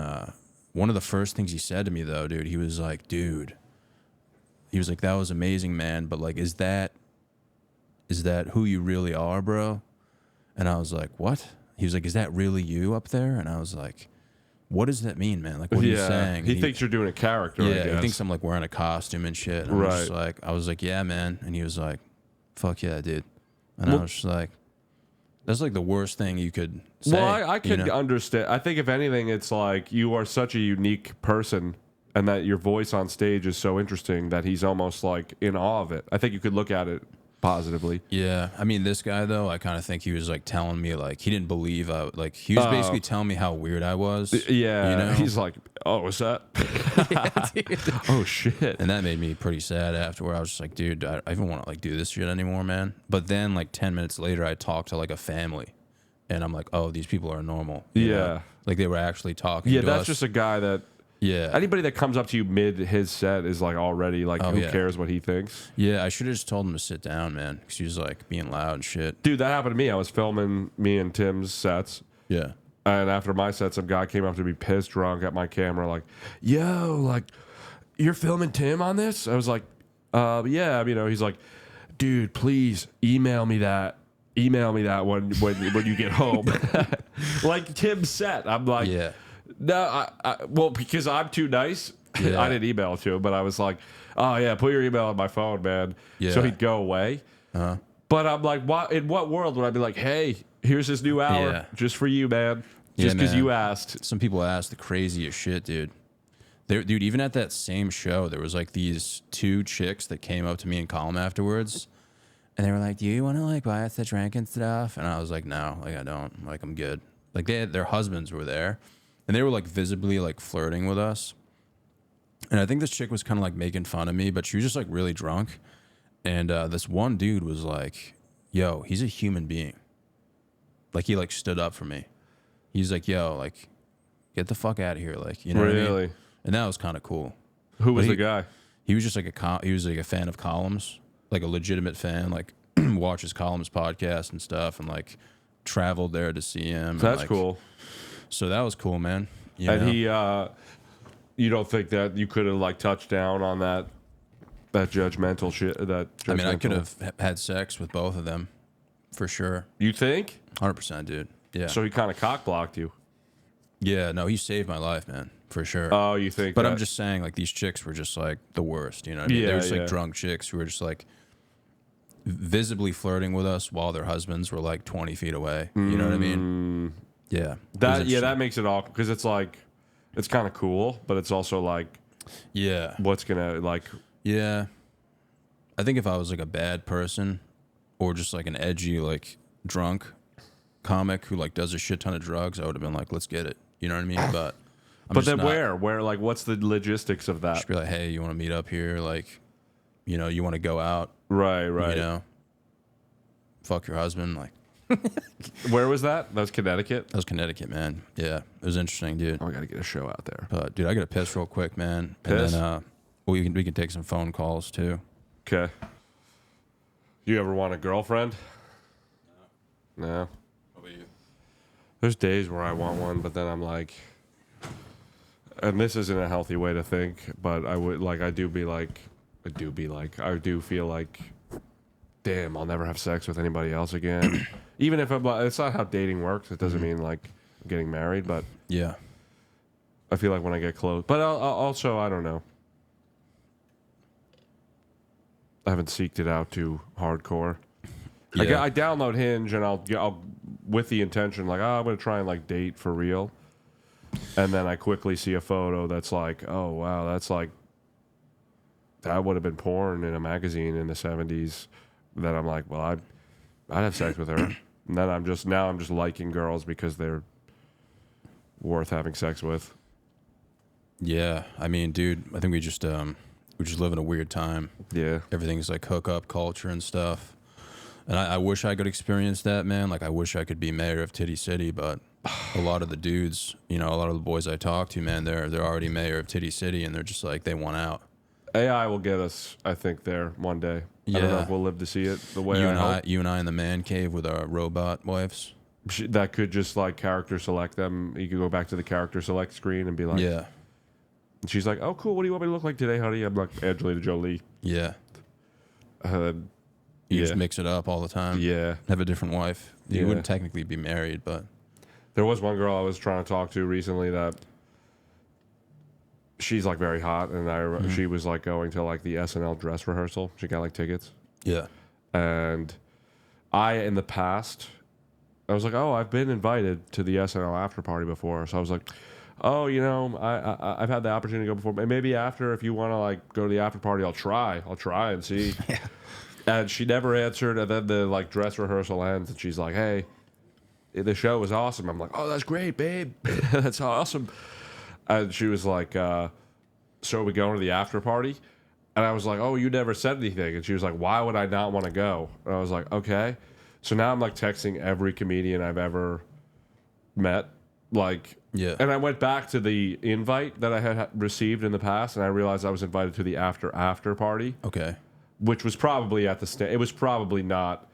one of the first things he said to me, though, dude, he was like, that was amazing, man. But like, is that who you really are, bro? And I was like, what? He was like, is that really you up there? And I was like, what does that mean, man? Like, what are you saying? He And thinks you're doing a character. I yeah, he guess. thinks I'm like wearing a costume and shit. And I was like, yeah, man. And he was like, fuck yeah, dude. And I was just like, that's like the worst thing you could say. Well, I you could know? understand. I think if anything, it's like you are such a unique person, and that your voice on stage is so interesting that he's almost like in awe of it. I think you could look at it positively. Yeah, I mean, this guy though, I kind of think he was like telling me like he didn't believe he was basically telling me how weird I was. Yeah, you know? he's like, "Oh, what's that? Oh shit!" And that made me pretty sad afterward. I was just like, dude, I even want to like do this shit anymore, man. But then like 10 minutes later, I talked to like a family, and I'm like, oh, these people are normal. you know? Yeah. Like they were actually talking. Yeah, to that's us. just a guy that. Yeah. Anybody that comes up to you mid his set is like already like, who yeah. cares what he thinks? Yeah, I should have just told him to sit down, man, because he was like being loud and shit. Dude, that happened to me. I was filming me and Tim's sets. Yeah. And after my set, some guy came up to me pissed drunk at my camera, like, yo, like, you're filming Tim on this? I was like, yeah. You know, he's like, dude, please email me that. Email me that when you get home. Like Tim's set. I'm like, Yeah. no, well, because I'm too nice. Yeah. I didn't email it to him, but I was like, oh, yeah, put your email on my phone, man. Yeah. So he'd go away. Uh-huh. But I'm like, in what world would I be like, hey, here's this new hour Yeah. just for you, man. Yeah, Just because man. you asked. Some people ask the craziest shit, dude. Dude, even at that same show, there was like these two chicks that came up to me in column afterwards, and they were like, "Do you want to like buy us a drink and stuff?" And I was like, "No, like I don't. Like I'm good." Like their husbands were there, and they were like visibly like flirting with us. And I think this chick was kind of like making fun of me, but she was just like really drunk. And this one dude was like, "Yo, he's a human being." Like he like stood up for me. He's like, "Yo, like, get the fuck out of here!" Like, you know what I mean? Really? And that was kind of cool. Who was But the guy? He was just like he was like a fan of columns, like a legitimate fan, like watches columns podcast and stuff, and like traveled there to see him. and, That's like, cool. So that was cool, man. You And know? he, you don't think that you could have like touched down on that judgmental shit? I mean, I could have had sex with both of them for sure. You think? 100%, dude. Yeah. So he kind of cock blocked you. Yeah, no, he saved my life, man, for sure. Oh, you think? But that? I'm just saying, like, these chicks were just like the worst. You know what I mean? Yeah, They were just yeah. like drunk chicks who were just like visibly flirting with us while their husbands were like 20 feet away. You know what I mean? Yeah. It was That interesting. makes it awkward because it's like it's kind of cool, but it's also like Yeah. what's gonna like. Yeah. I think if I was like a bad person or just like an edgy, like drunk comic who like does a shit ton of drugs, I would have been like, let's get it. You know what I mean? But I'm But just then not. where like what's the logistics of that? Just be like, hey, you want to meet up here? Like, you know, you want to go out? Right. You know, fuck your husband. Like, Where was that? That was Connecticut. that was Connecticut, man. Yeah, it was interesting, dude. Oh, I gotta get a show out there. But dude, I gotta piss real quick, man. Piss? And then we can take some phone calls too. Okay. You ever want a girlfriend? No. What about you? There's days where I want one, but then I'm like, and this isn't a healthy way to think, but I would like, I do feel like, damn, I'll never have sex with anybody else again. Even if it's not how dating works. It doesn't mean like I'm getting married, but Yeah. I feel like when I get close, but I'll also, I don't know. I haven't seeked it out too hardcore. Yeah. I download Hinge and I'll with the intention like, oh, I'm gonna try and like date for real, and then I quickly see a photo that's like, oh wow, that's like that would have been porn in a magazine in the '70s. That I'm like, well, I'd have sex with her, and then I'm just liking girls because they're worth having sex with. Yeah. I mean, dude, I think we just live in a weird time. Yeah, Everything's like hookup culture and stuff. And I wish I could experience that, man. Like, I wish I could be mayor of Titty City, but a lot of the dudes, you know, a lot of the boys I talk to, man, they're already mayor of Titty City, and they're just like, they want out. AI will get us, I think, there one day. I don't know Yeah. if we'll live to see it the way You I and hope. you and I in the man cave with our robot wives. That could just like character select them. You could go back to the character select screen and be like, Yeah. and she's like, oh, cool. What do you want me to look like today, honey? I'm like Angelina Jolie. Yeah. Uh, You Yeah. just mix it up all the time. yeah. Have a different wife. You Yeah. wouldn't technically be married, but There was one girl I was trying to talk to recently that she's like very hot, and she was like going to like the SNL dress rehearsal. She got like tickets, yeah. and in the past, I was like, oh, I've been invited to the SNL after party before, so I was like, oh, you know, I've had the opportunity to go before, but maybe after, if you want to like go to the after party, I'll try and see. And she never answered, and then the like dress rehearsal ends, and she's like, hey, the show was awesome. I'm like, oh, that's great, babe. That's awesome. And she was like, so are we going to the after party? And I was like, oh, you never said anything. And she was like, why would I not want to go? And I was like, okay. So now I'm like texting every comedian I've ever met. Like, Yeah. And I went back to the invite that I had received in the past, and I realized I was invited to the after party, Okay. which was probably at the it was probably not.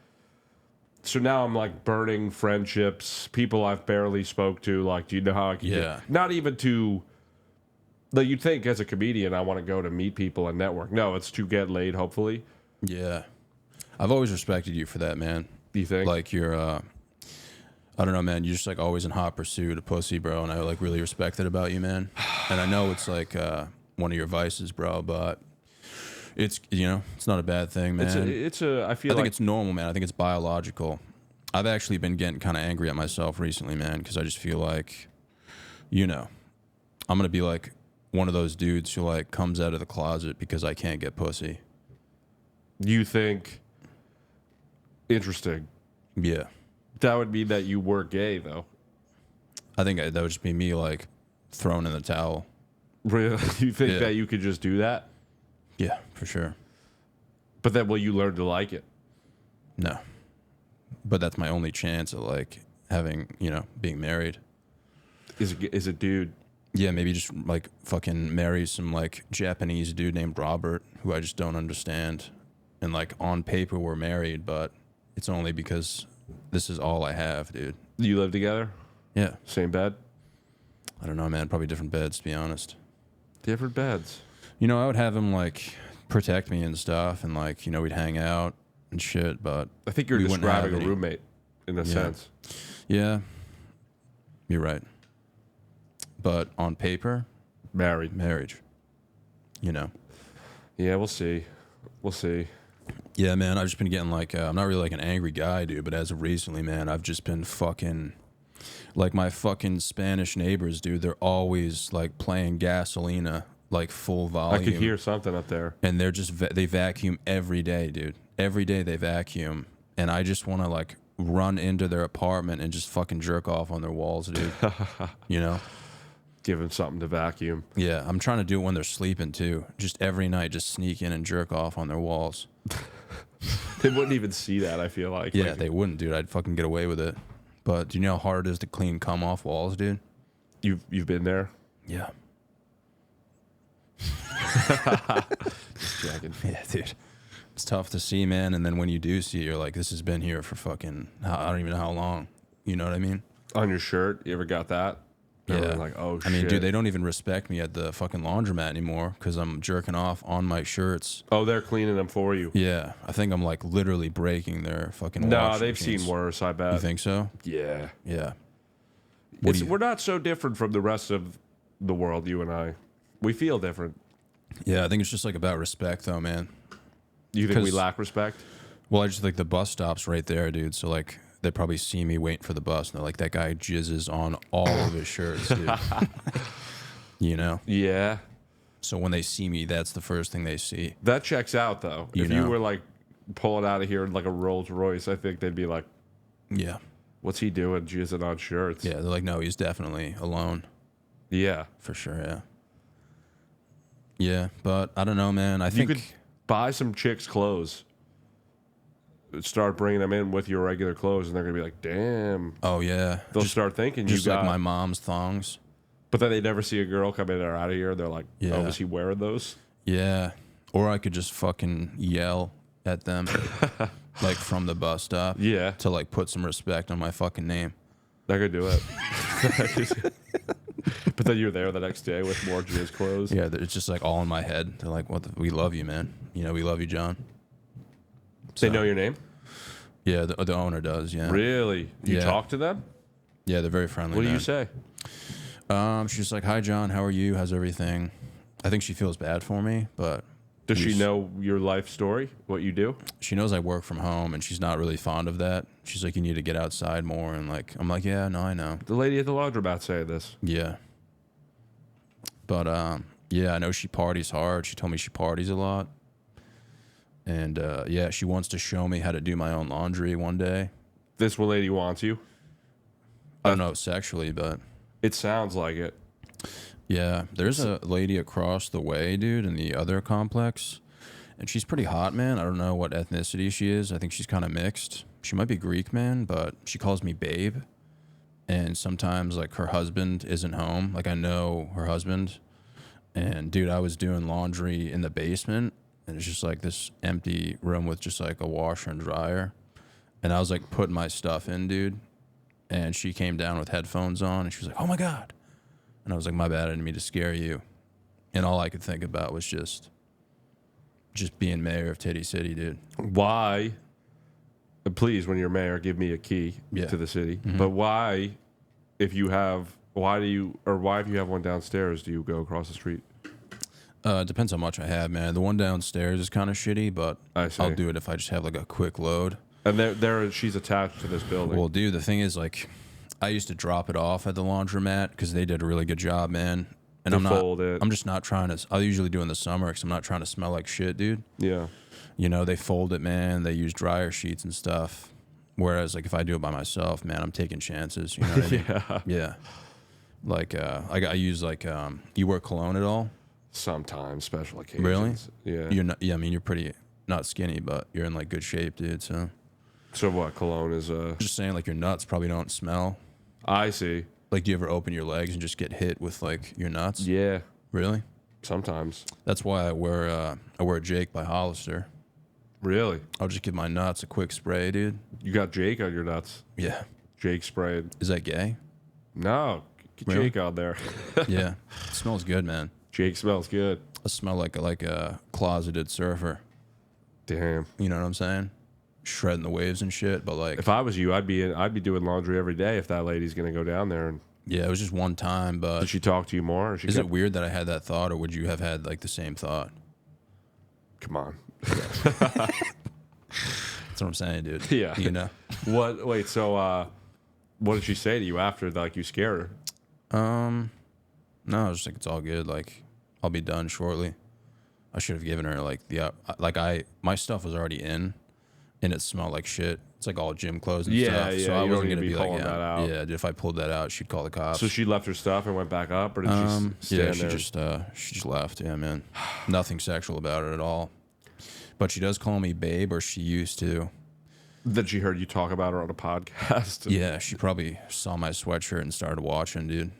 So now I'm like burning friendships, people I've barely spoke to. Like, do you know how I can Yeah. not even to, like, you'd think as a comedian I want to go to meet people and network. No, it's to get laid, hopefully. Yeah. I've always respected you for that, man. You think? Like, you're, I don't know, man. You're just like always in hot pursuit of pussy, bro. And I like really respect it about you, man. And I know it's like one of your vices, bro, but it's, you know, it's not a bad thing, man. I feel I think like it's normal, man. I think it's biological. I've actually been getting kind of angry at myself recently, man, because I just feel like, you know, I'm going to be like one of those dudes who like comes out of the closet because I can't get pussy. you think. Interesting. Yeah. That would mean that you were gay, though. I think that would just be me like thrown in the towel. Really? You think Yeah. that you could just do that? Yeah, for sure. But then will you learn to like it? No. But that's my only chance at like having, you know, being married. Is a dude? Yeah, maybe just like fucking marry some like Japanese dude named Robert who I just don't understand. And like on paper we're married, but it's only because this is all I have, dude. You live together? Yeah. Same bed? I don't know, man. Probably different beds, to be honest. Different beds. You know, I would have him like protect me and stuff, and like, you know, we'd hang out, and shit. But I think you're we wouldn't have describing a any- roommate in a sense. Yeah, you're right. But on paper, Married. marriage. You know. Yeah, we'll see. We'll see. Yeah, man. I've just been getting like I'm not really like an angry guy, dude. But as of recently, man, I've just been fucking like my fucking Spanish neighbors, dude. They're always like playing Gasolina like full volume. I could hear something up there. And they're just they vacuum every day, dude. Every day they vacuum, and I just want to like run into their apartment and just fucking jerk off on their walls, dude. You know? Give them something to vacuum. Yeah, I'm trying to do it when they're sleeping too. Just every night, just sneak in and jerk off on their walls. They wouldn't even see that, I feel like. Yeah, Like, they wouldn't, dude. I'd fucking get away with it. But do you know how hard it is to clean cum off walls, dude? You've been there? Yeah. Just checking. Yeah, dude. It's tough to see, man. And then when you do see it, you're like, this has been here for fucking, I don't even know how long. You know what I mean? On your shirt, you ever got that? Everyone like, oh, I mean, shit. dude, they don't even respect me at the fucking laundromat anymore because I'm jerking off on my shirts. Oh, they're cleaning them for you. Yeah, I think I'm like literally breaking their fucking. No, wash they've machines. seen worse, I bet. You think so? Yeah. Yeah. What do you- We're not so different from the rest of the world, you and I. We feel different. Yeah, I think it's just like about respect, though, man. You think we 'Cause- lack respect? Well, I just like the bus stop's right there, dude. So like they probably see me waiting for the bus, and they're like, that guy jizzes on all of his shirts, dude. You know. Yeah. So when they see me, that's the first thing they see. That checks out, though. You If you know. were like pulling out of here in like a Rolls Royce, I think they'd be like, Yeah. what's he doing jizzing on shirts? Yeah, they're like, no, he's definitely alone. Yeah. For sure, yeah. Yeah, but I don't know, man. I You think could buy some chicks' clothes. Start bringing them in with your regular clothes, and they're going to be like, damn. oh yeah, They'll start thinking you just like got. my mom's thongs. But then they never see a girl come in or out of here. They're like, Yeah. oh, is he wearing those? Yeah, or I could just fucking yell at them, like from the bus stop. Yeah. to like put some respect on my fucking name. They're going to do it. But then you're there the next day with more jizz clothes. Yeah, it's just like all in my head. They're like, we love you, man. You know, we love you, John. They know your name? Yeah, the owner does. Yeah, Really? You Yeah. talk to them? yeah, they're very friendly. What do man. you say? She's like, hi, John. How are you? How's everything? I think she feels bad for me, but Does she Yes. know your life story? What you do? she knows I work from home, and she's not really fond of that. She's like, you need to get outside more, and like, I'm like, yeah, no, I know. The lady at the laundromat saying this. Yeah. But yeah, I know she parties hard. She told me she parties a lot. And yeah, she wants to show me how to do my own laundry one day. This one lady wants you. I don't know sexually, but It sounds like it. yeah, there's a lady across the way, dude, in the other complex. And she's pretty hot, man. I don't know what ethnicity she is. I think she's kind of mixed. She might be Greek, man, but she calls me babe. And sometimes, like, her husband isn't home. Like, I know her husband. And, dude, I was doing laundry in the basement. And it's just, like, this empty room with just, like, a washer and dryer. And I was, like, putting my stuff in, dude. And she came down with headphones on. And she was like, oh, my God. And I was like, my bad. I didn't mean to scare you. And all I could think about was just being mayor of Titty City, dude. Why? Please, when you're mayor, give me a key Yeah. to the city. But why, if you have if you have one downstairs, do you go across the street? It depends how much I have, man. The one downstairs is kind of shitty, but I see. I'll do it if I just have like a quick load. And she's attached to this building. Well, dude, the thing is, like, I used to drop it off at the laundromat because they did a really good job, man. And They I'm fold it. I'm just not trying to. I'll usually do it in the summer because I'm not trying to smell like shit, dude. Yeah. You know, they fold it, man. They use dryer sheets and stuff. Whereas, like, if I do it by myself, man, I'm taking chances. You know what I mean? Yeah. Yeah. Like, I use like, you wear cologne at all? Sometimes special occasions. Really? Yeah. You're not. Yeah, I mean, you're pretty not skinny, but you're in like good shape, dude. So So what? Cologne is just saying, like, your nuts probably don't smell. I see. Like, do you ever open your legs and just get hit with like your nuts? Yeah. Really? Sometimes. That's why I wear Jake by Hollister. Really? I'll just give my nuts a quick spray, dude. You got Jake on your nuts. Yeah. Jake sprayed. Is that gay? No. Get Really? Jake on there. Yeah. It smells good, man. Jake smells good. I smell like a closeted surfer. Damn. You know what I'm saying? shredding the waves and shit. But like, If I was you, I'd be doing laundry every day if that lady's gonna go down there. And yeah, it was just one time. But did she talk to you more? Or is it weird that I had that thought, or would you have had like the same thought? Come on. That's what I'm saying, dude. Yeah. You know. What? Wait. So, what did she say to you after? Like you scared her? No, I was just like, it's all good. Like, I'll be done shortly. I should have given her like my stuff was already in, and it smelled like shit. It's like all gym clothes and stuff. Yeah. So I You wasn't don't gonna need to be be like, pulling that out. yeah, dude, if I pulled that out, she'd call the cops. So she left her stuff and went back up, or did she Yeah, stand she there? she just left. Yeah, man. Nothing sexual about it at all. But she does call me babe, or she used to. That she heard you talk about her on a podcast. Yeah, she probably saw my sweatshirt and started watching, dude.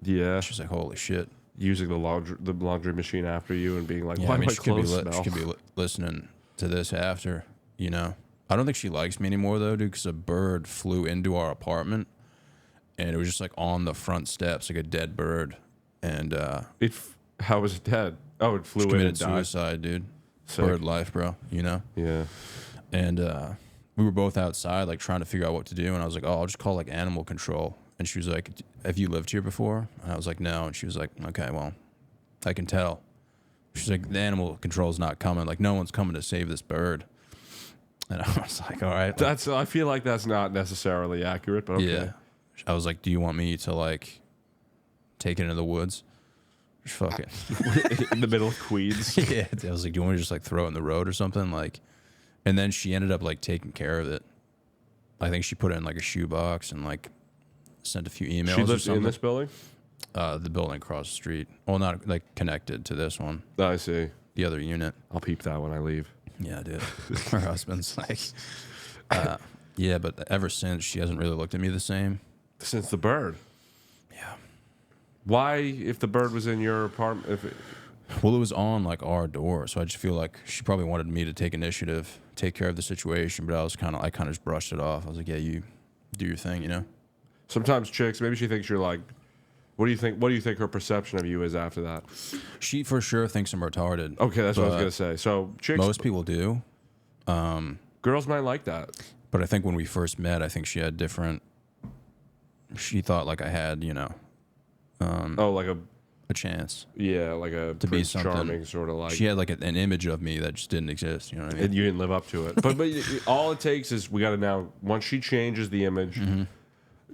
Yeah. She's like, holy shit. Using the laundry machine after you and being like, Yeah, why I mean, do my clothes smell? she could be listening to this after, you know. I don't think she likes me anymore, though, dude, because a bird flew into our apartment, and it was just, like, on the front steps, like a dead bird. And How was it dead? Oh, it flew she in committed and died. suicide, dude. Sick. Bird life, bro, you know? Yeah. And we were both outside, like, trying to figure out what to do, and I was like, oh, I'll just call, like, animal control. And she was like, have you lived here before? And I was like, no. And she was like, okay, well, I can tell. She's like, the animal control's not coming. Like, no one's coming to save this bird. And I was like, all right. Like, I feel like that's not necessarily accurate, but okay. yeah. I was like, do you want me to, like, take it into the woods? Just fuck it. In the middle of Queens. Yeah. I was like, do you want me to just, like, throw it in the road or something? Like, and then she ended up, like, taking care of it. I think she put it in, like, a shoebox and, like, sent a few emails She or lives something. in this building? The building across the street. Well, not, like, connected to this one. I see. The other unit. I'll peep that when I leave. Yeah, dude. Her husband's like, yeah, but ever since, she hasn't really looked at me the same. Since the bird. Yeah. Why, if the bird was in your apartment? Well, it was on, like, our door, so I just feel like she probably wanted me to take initiative, take care of the situation, but I kind of just brushed it off. I was like, yeah, you do your thing, you know? Sometimes chicks, maybe she thinks you're like, what do you think her perception of you is after that? She for sure thinks I'm retarded. Okay, that's what I was but going to say. So chicks, most people do. girls might like that. But I think when we first met, I think she had she thought like I had, you know, Like a chance. like a To be Prince something. Charming sort of like. She had like an image of me that just didn't exist, you know what I mean? And you didn't live up to it. But all it takes is we got to now, once she changes the image,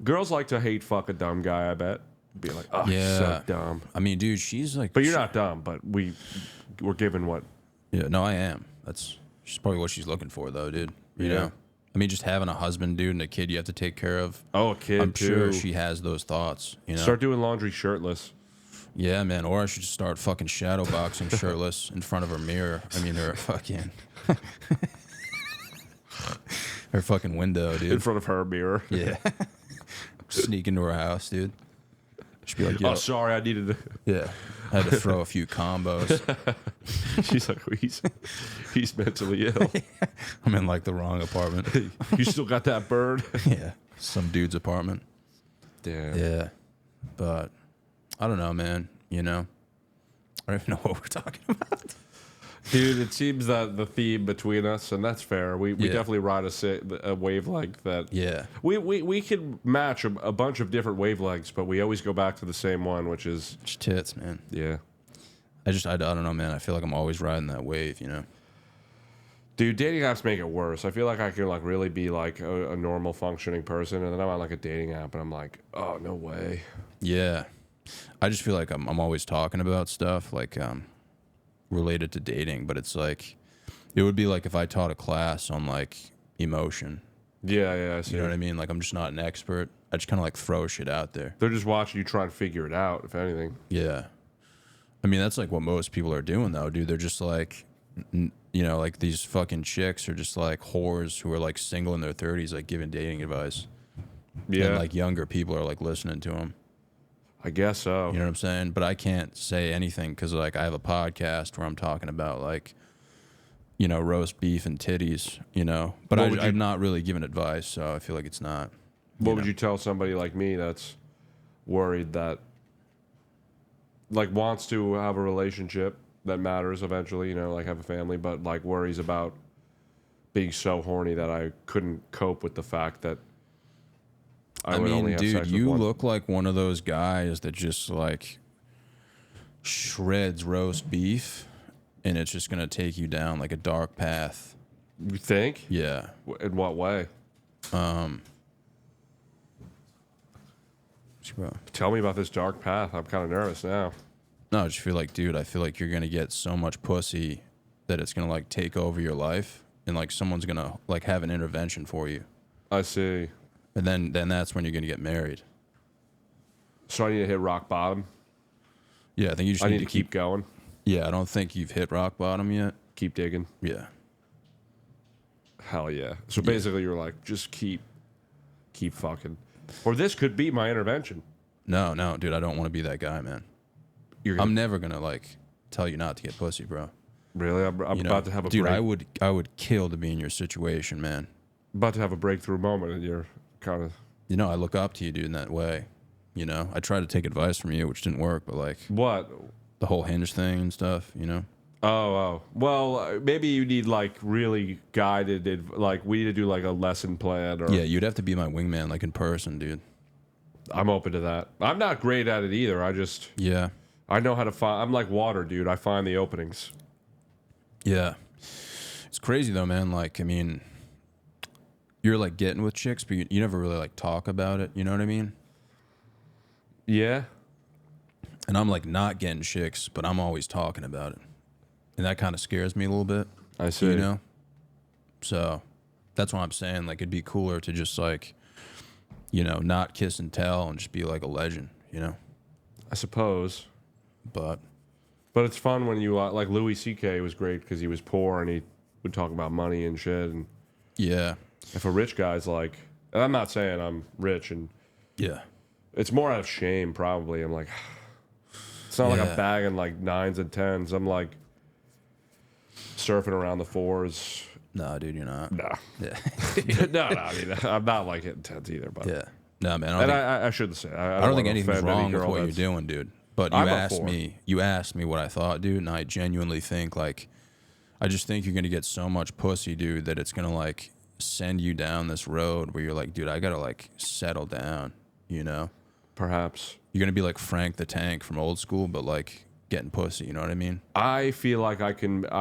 girls like to hate fuck a dumb guy, I bet. Be like, oh, he's so Yeah. dumb. I mean, dude, she's like. But you're not dumb, but we're given what? Yeah, no, I am. That's probably what she's looking for, though, dude. You Yeah. know, I mean, just having a husband, dude, and a kid you have to take care of. Oh, a kid, I'm sure too. she has those thoughts. You know. Start doing laundry shirtless. Yeah, man. Or I should just start fucking shadow boxing shirtless in front of her mirror. I mean, her fucking. Her fucking window, dude. In front of her mirror. Yeah. Sneak into her house, dude. She'd be like, yo. Oh, sorry, I needed to. Yeah. I had to throw a few combos. She's like, he's mentally ill. I'm in like the wrong apartment. You still got that bird? Yeah. Some dude's apartment. Damn. Yeah. But I don't know, man. You know, I don't even know what we're talking about. Dude, it seems that the theme between us, and that's fair. We Yeah. definitely ride a wavelength that. Yeah. We can match a bunch of different wavelengths, but we always go back to the same one, which is. Just tits, man. Yeah. I don't know, man. I feel like I'm always riding that wave, you know? Dude, dating apps make it worse. I feel like I can like really be like a normal functioning person, and then I'm on like a dating app, and I'm like, oh, no way. Yeah. I just feel like I'm always talking about stuff like related to dating, but it's like it would be like if I taught a class on like emotion. Yeah, I see. You know what I mean? Like I'm just not an expert. I just kind of like throw shit out there. They're just watching you try and figure it out, if anything. Yeah. I mean, that's like what most people are doing though, dude. They're just like you know, like these fucking chicks are just like whores who are like single in their 30s like giving dating advice. Yeah. And like younger people are like listening to them. I guess so. You know what I'm saying? But I can't say anything because like I have a podcast where I'm talking about like, you know, roast beef and titties, you know. But I'm not really giving advice, so I feel like it's not. What would you tell somebody like me that's worried that, like, wants to have a relationship that matters eventually, you know, like have a family, but like worries about being so horny that I couldn't cope with the fact that I would mean, only have dude, sex with you one. look like one of those guys that just like shreds roast beef, and it's just gonna take you down like a dark path. You think? Yeah. In what way? Tell me about this dark path. I'm kind of nervous now. No, I just feel like, dude, I feel like you're gonna get so much pussy that it's gonna like take over your life, and like someone's gonna like have an intervention for you, I see. and then that's when you're gonna get married. So I need to hit rock bottom. Yeah, I think you just I need need to keep going. Yeah, I don't think you've hit rock bottom yet. Keep digging. Yeah. Hell yeah. So basically, you're like, just keep fucking. Or this could be my intervention. No, dude, I don't want to be that guy, man. I'm never gonna like tell you not to get pussy, bro. Really? I'm You know? about to have a dude. break. I would kill to be in your situation, man. About to have a breakthrough moment, and you're kind of. You know, I look up to you, dude, in that way. You know, I tried to take advice from you, which didn't work, but like What? the whole hinge thing and stuff, you know. Oh. Well, maybe you need like really guided. Like we need to do like a lesson plan. Or Yeah, you'd have to be my wingman, like in person, dude. I'm open to that. I'm not great at it either. Yeah, I know how to find. I'm like water, dude. I find the openings. yeah. It's crazy though, man. Like, I mean, you're like getting with chicks, but you never really like talk about it. You know what I mean? Yeah. And I'm like not getting chicks, but I'm always talking about it. And that kind of scares me a little bit. I see. You know? So that's what I'm saying. Like, it'd be cooler to just like, you know, not kiss and tell and just be like a legend, you know? I suppose. But But it's fun when you like Louis C.K. was great because he was poor and he would talk about money and shit. And yeah. if a rich guy's like, and I'm not saying I'm rich, and Yeah. it's more out of shame probably. I'm like, it's not like Yeah. I'm bagging like 9s and 10s. I'm like surfing around the 4s. Nah, dude, you're not. Nah. Yeah. no, I mean, I'm not like hitting 10s either. But Yeah. No, man. and I shouldn't say. I don't think wanna anything's offend any wrong with girl what you're that's- doing, dude. But I'm up for you asked me what I thought, dude, and I genuinely think like I just think you're gonna get so much pussy, dude, that it's gonna like send you down this road where you're like, dude, I gotta like settle down, you know? Perhaps. You're gonna be like Frank the Tank from old school, but like getting pussy, you know what I mean? I feel like I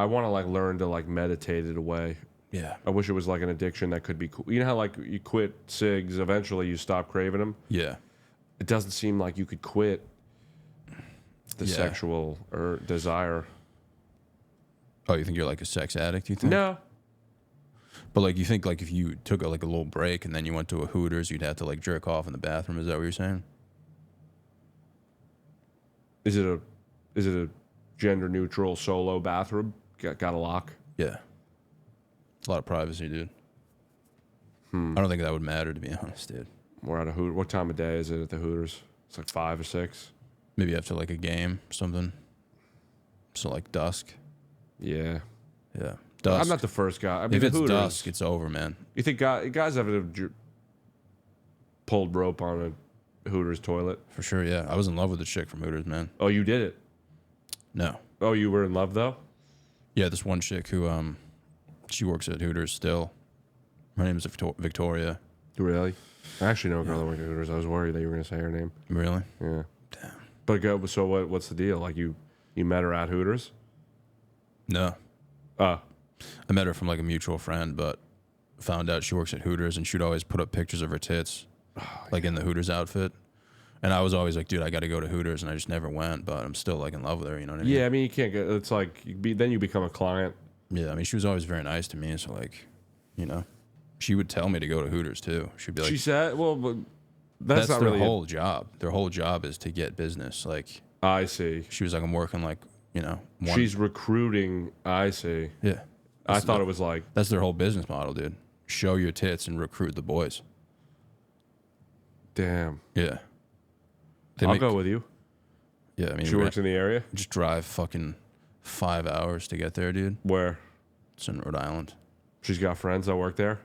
want to like learn to like meditate it away. Yeah. I wish it was like an addiction that could be cool. You know how like you quit cigs, eventually you stop craving them? Yeah. It doesn't seem like you could quit the Yeah. sexual or desire. Oh, you think you're like a sex addict, you think? No. But like you think like if you took like a little break and then you went to a Hooters, you'd have to like jerk off in the bathroom, is that what you're saying? Is it a gender neutral solo bathroom? Got a lock? Yeah. A lot of privacy, dude. I don't think that would matter, to be honest, dude. We're at a Hoot. What time of day is it at the Hooters? It's like 5 or 6. Maybe after like a game or something. So like dusk. Yeah. Yeah. Dusk. I'm not the first guy. I mean, if the it's Hooters, dusk, it's over, man. you think guys ever pulled rope on a Hooters toilet? For sure, yeah. I was in love with the chick from Hooters, man. Oh, you did it. No. Oh, you were in love though? Yeah, this one chick who she works at Hooters still. Her name is Victoria. Really? I actually know a girl that worked at Hooters. I was worried that you were going to say her name. Really? Yeah. Damn. But so what's the deal? Like you met her at Hooters? No. Uh, I met her from like a mutual friend, but found out she works at Hooters and she'd always put up pictures of her tits, like in the Hooters outfit. And I was always like, dude, I got to go to Hooters, and I just never went, but I'm still like in love with her, you know what I mean? yeah, I mean, you can't get, it's like, then you become a client. Yeah, I mean, she was always very nice to me, so like, you know, she would tell me to go to Hooters too. She'd be like, She said, well, but that's not their really whole job. Their whole job is to get business. Like, I see. she was like, I'm working like, you know, one. She's recruiting. I see. Yeah. I thought it was like, That's their whole business model, dude. Show your tits and recruit the boys. damn. Yeah. I'll go with you. Yeah, I mean, She works in the area? just drive fucking 5 hours to get there, dude. Where? It's in Rhode Island. She's got friends that work there?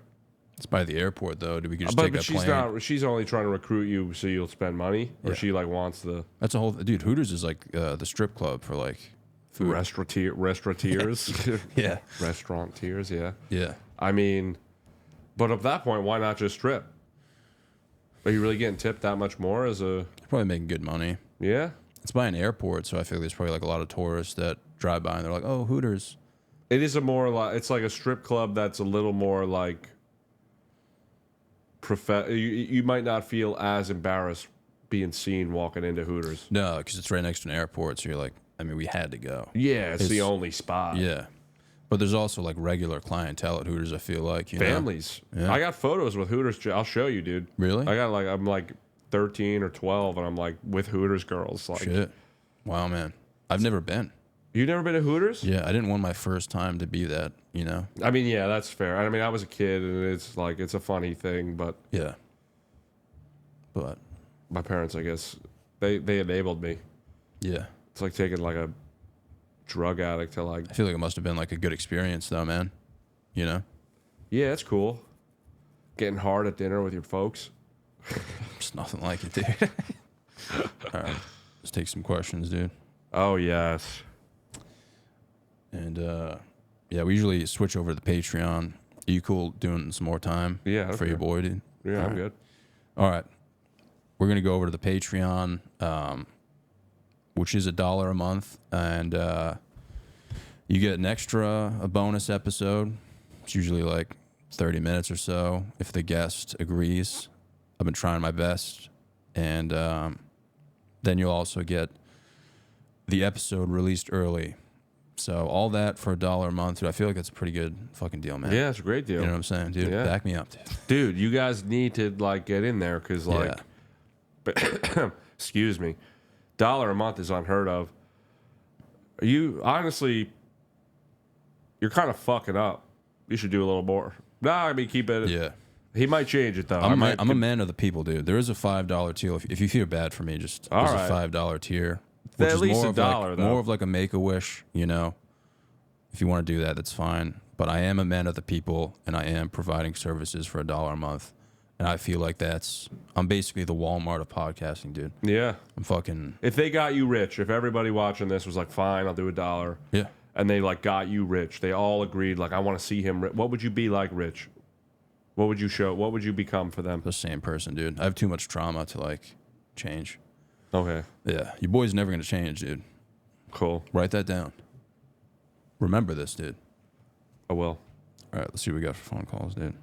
It's by the airport, though. Dude, we could just But, take but a she's plane. not, she's only trying to recruit you so you'll spend money? Or Yeah. she like wants the, That's a whole... Dude, Hooters is like the strip club for like food. Restaurateurs. Yeah. Restaurateurs, yeah. Yeah. I mean, but at that point, why not just strip? Are you really getting tipped that much more as a... Probably making good money. Yeah? It's by an airport, so I feel there's probably like a lot of tourists that drive by and they're like, oh, Hooters. It is a more like... It's like a strip club that's a little more like... You might not feel as embarrassed being seen walking into Hooters. No, because it's right next to an airport, so you're like, I mean, we had to go. Yeah, it's the only spot. Yeah. But there's also like regular clientele at Hooters, I feel like. You Families. know? Yeah. I got photos with Hooters. I'll show you, dude. Really? I got like, I'm like 13 or 12, and I'm like with Hooters girls. Like, Shit. Wow, man. I've never been. You never been to Hooters? Yeah, I didn't want my first time to be that, you know? I mean, yeah, that's fair. I mean, I was a kid, and it's like, it's a funny thing, but Yeah. But, my parents, I guess, they enabled me. yeah. It's like taking like a drug addict to like, I feel like it must have been like a good experience, though, man. You know? yeah, it's cool. Getting hard at dinner with your folks. It's nothing like it, dude. All right. Let's take some questions, dude. Oh, yes. And, yeah, we usually switch over to the Patreon. Are you cool doing some more time Yeah, for your boy, dude? Yeah, All I'm right. good. All right. We're going to go over to the Patreon, which is $1 a month. And you get a bonus episode. It's usually like 30 minutes or so if the guest agrees. I've been trying my best. And then you'll also get the episode released early. So all that for $1 a month, dude. I feel like that's a pretty good fucking deal, man. Yeah, it's a great deal. You know what I'm saying, dude? Yeah. Back me up, dude. Dude, you guys need to like get in there because like, excuse me, $1 a month is unheard of. You honestly, you're kind of fucking up. You should do a little more. Nah, I mean keep it. Yeah. He might change it though. I'm a man of the people, dude. There is a $5 tier. If you feel bad for me, just All there's right. a $5 tier. Which At is least more a of dollar, like, though. more of like a Make-A-Wish, you know. If you want to do that, that's fine. But I am a man of the people, and I am providing services for $1 a month. And I feel like I'm basically the Walmart of podcasting, dude. Yeah. I'm fucking, If they got you rich, if everybody watching this was like, fine, I'll do $1, yeah. and they like got you rich, they all agreed like, I want to see him. What would you be like, Rich? What would you show? What would you become for them? The same person, dude. I have too much trauma to like change. Okay. Yeah. Your boy's never going to change, dude. Cool. Write that down. Remember this, dude. I will. All right, let's see what we got for phone calls, dude.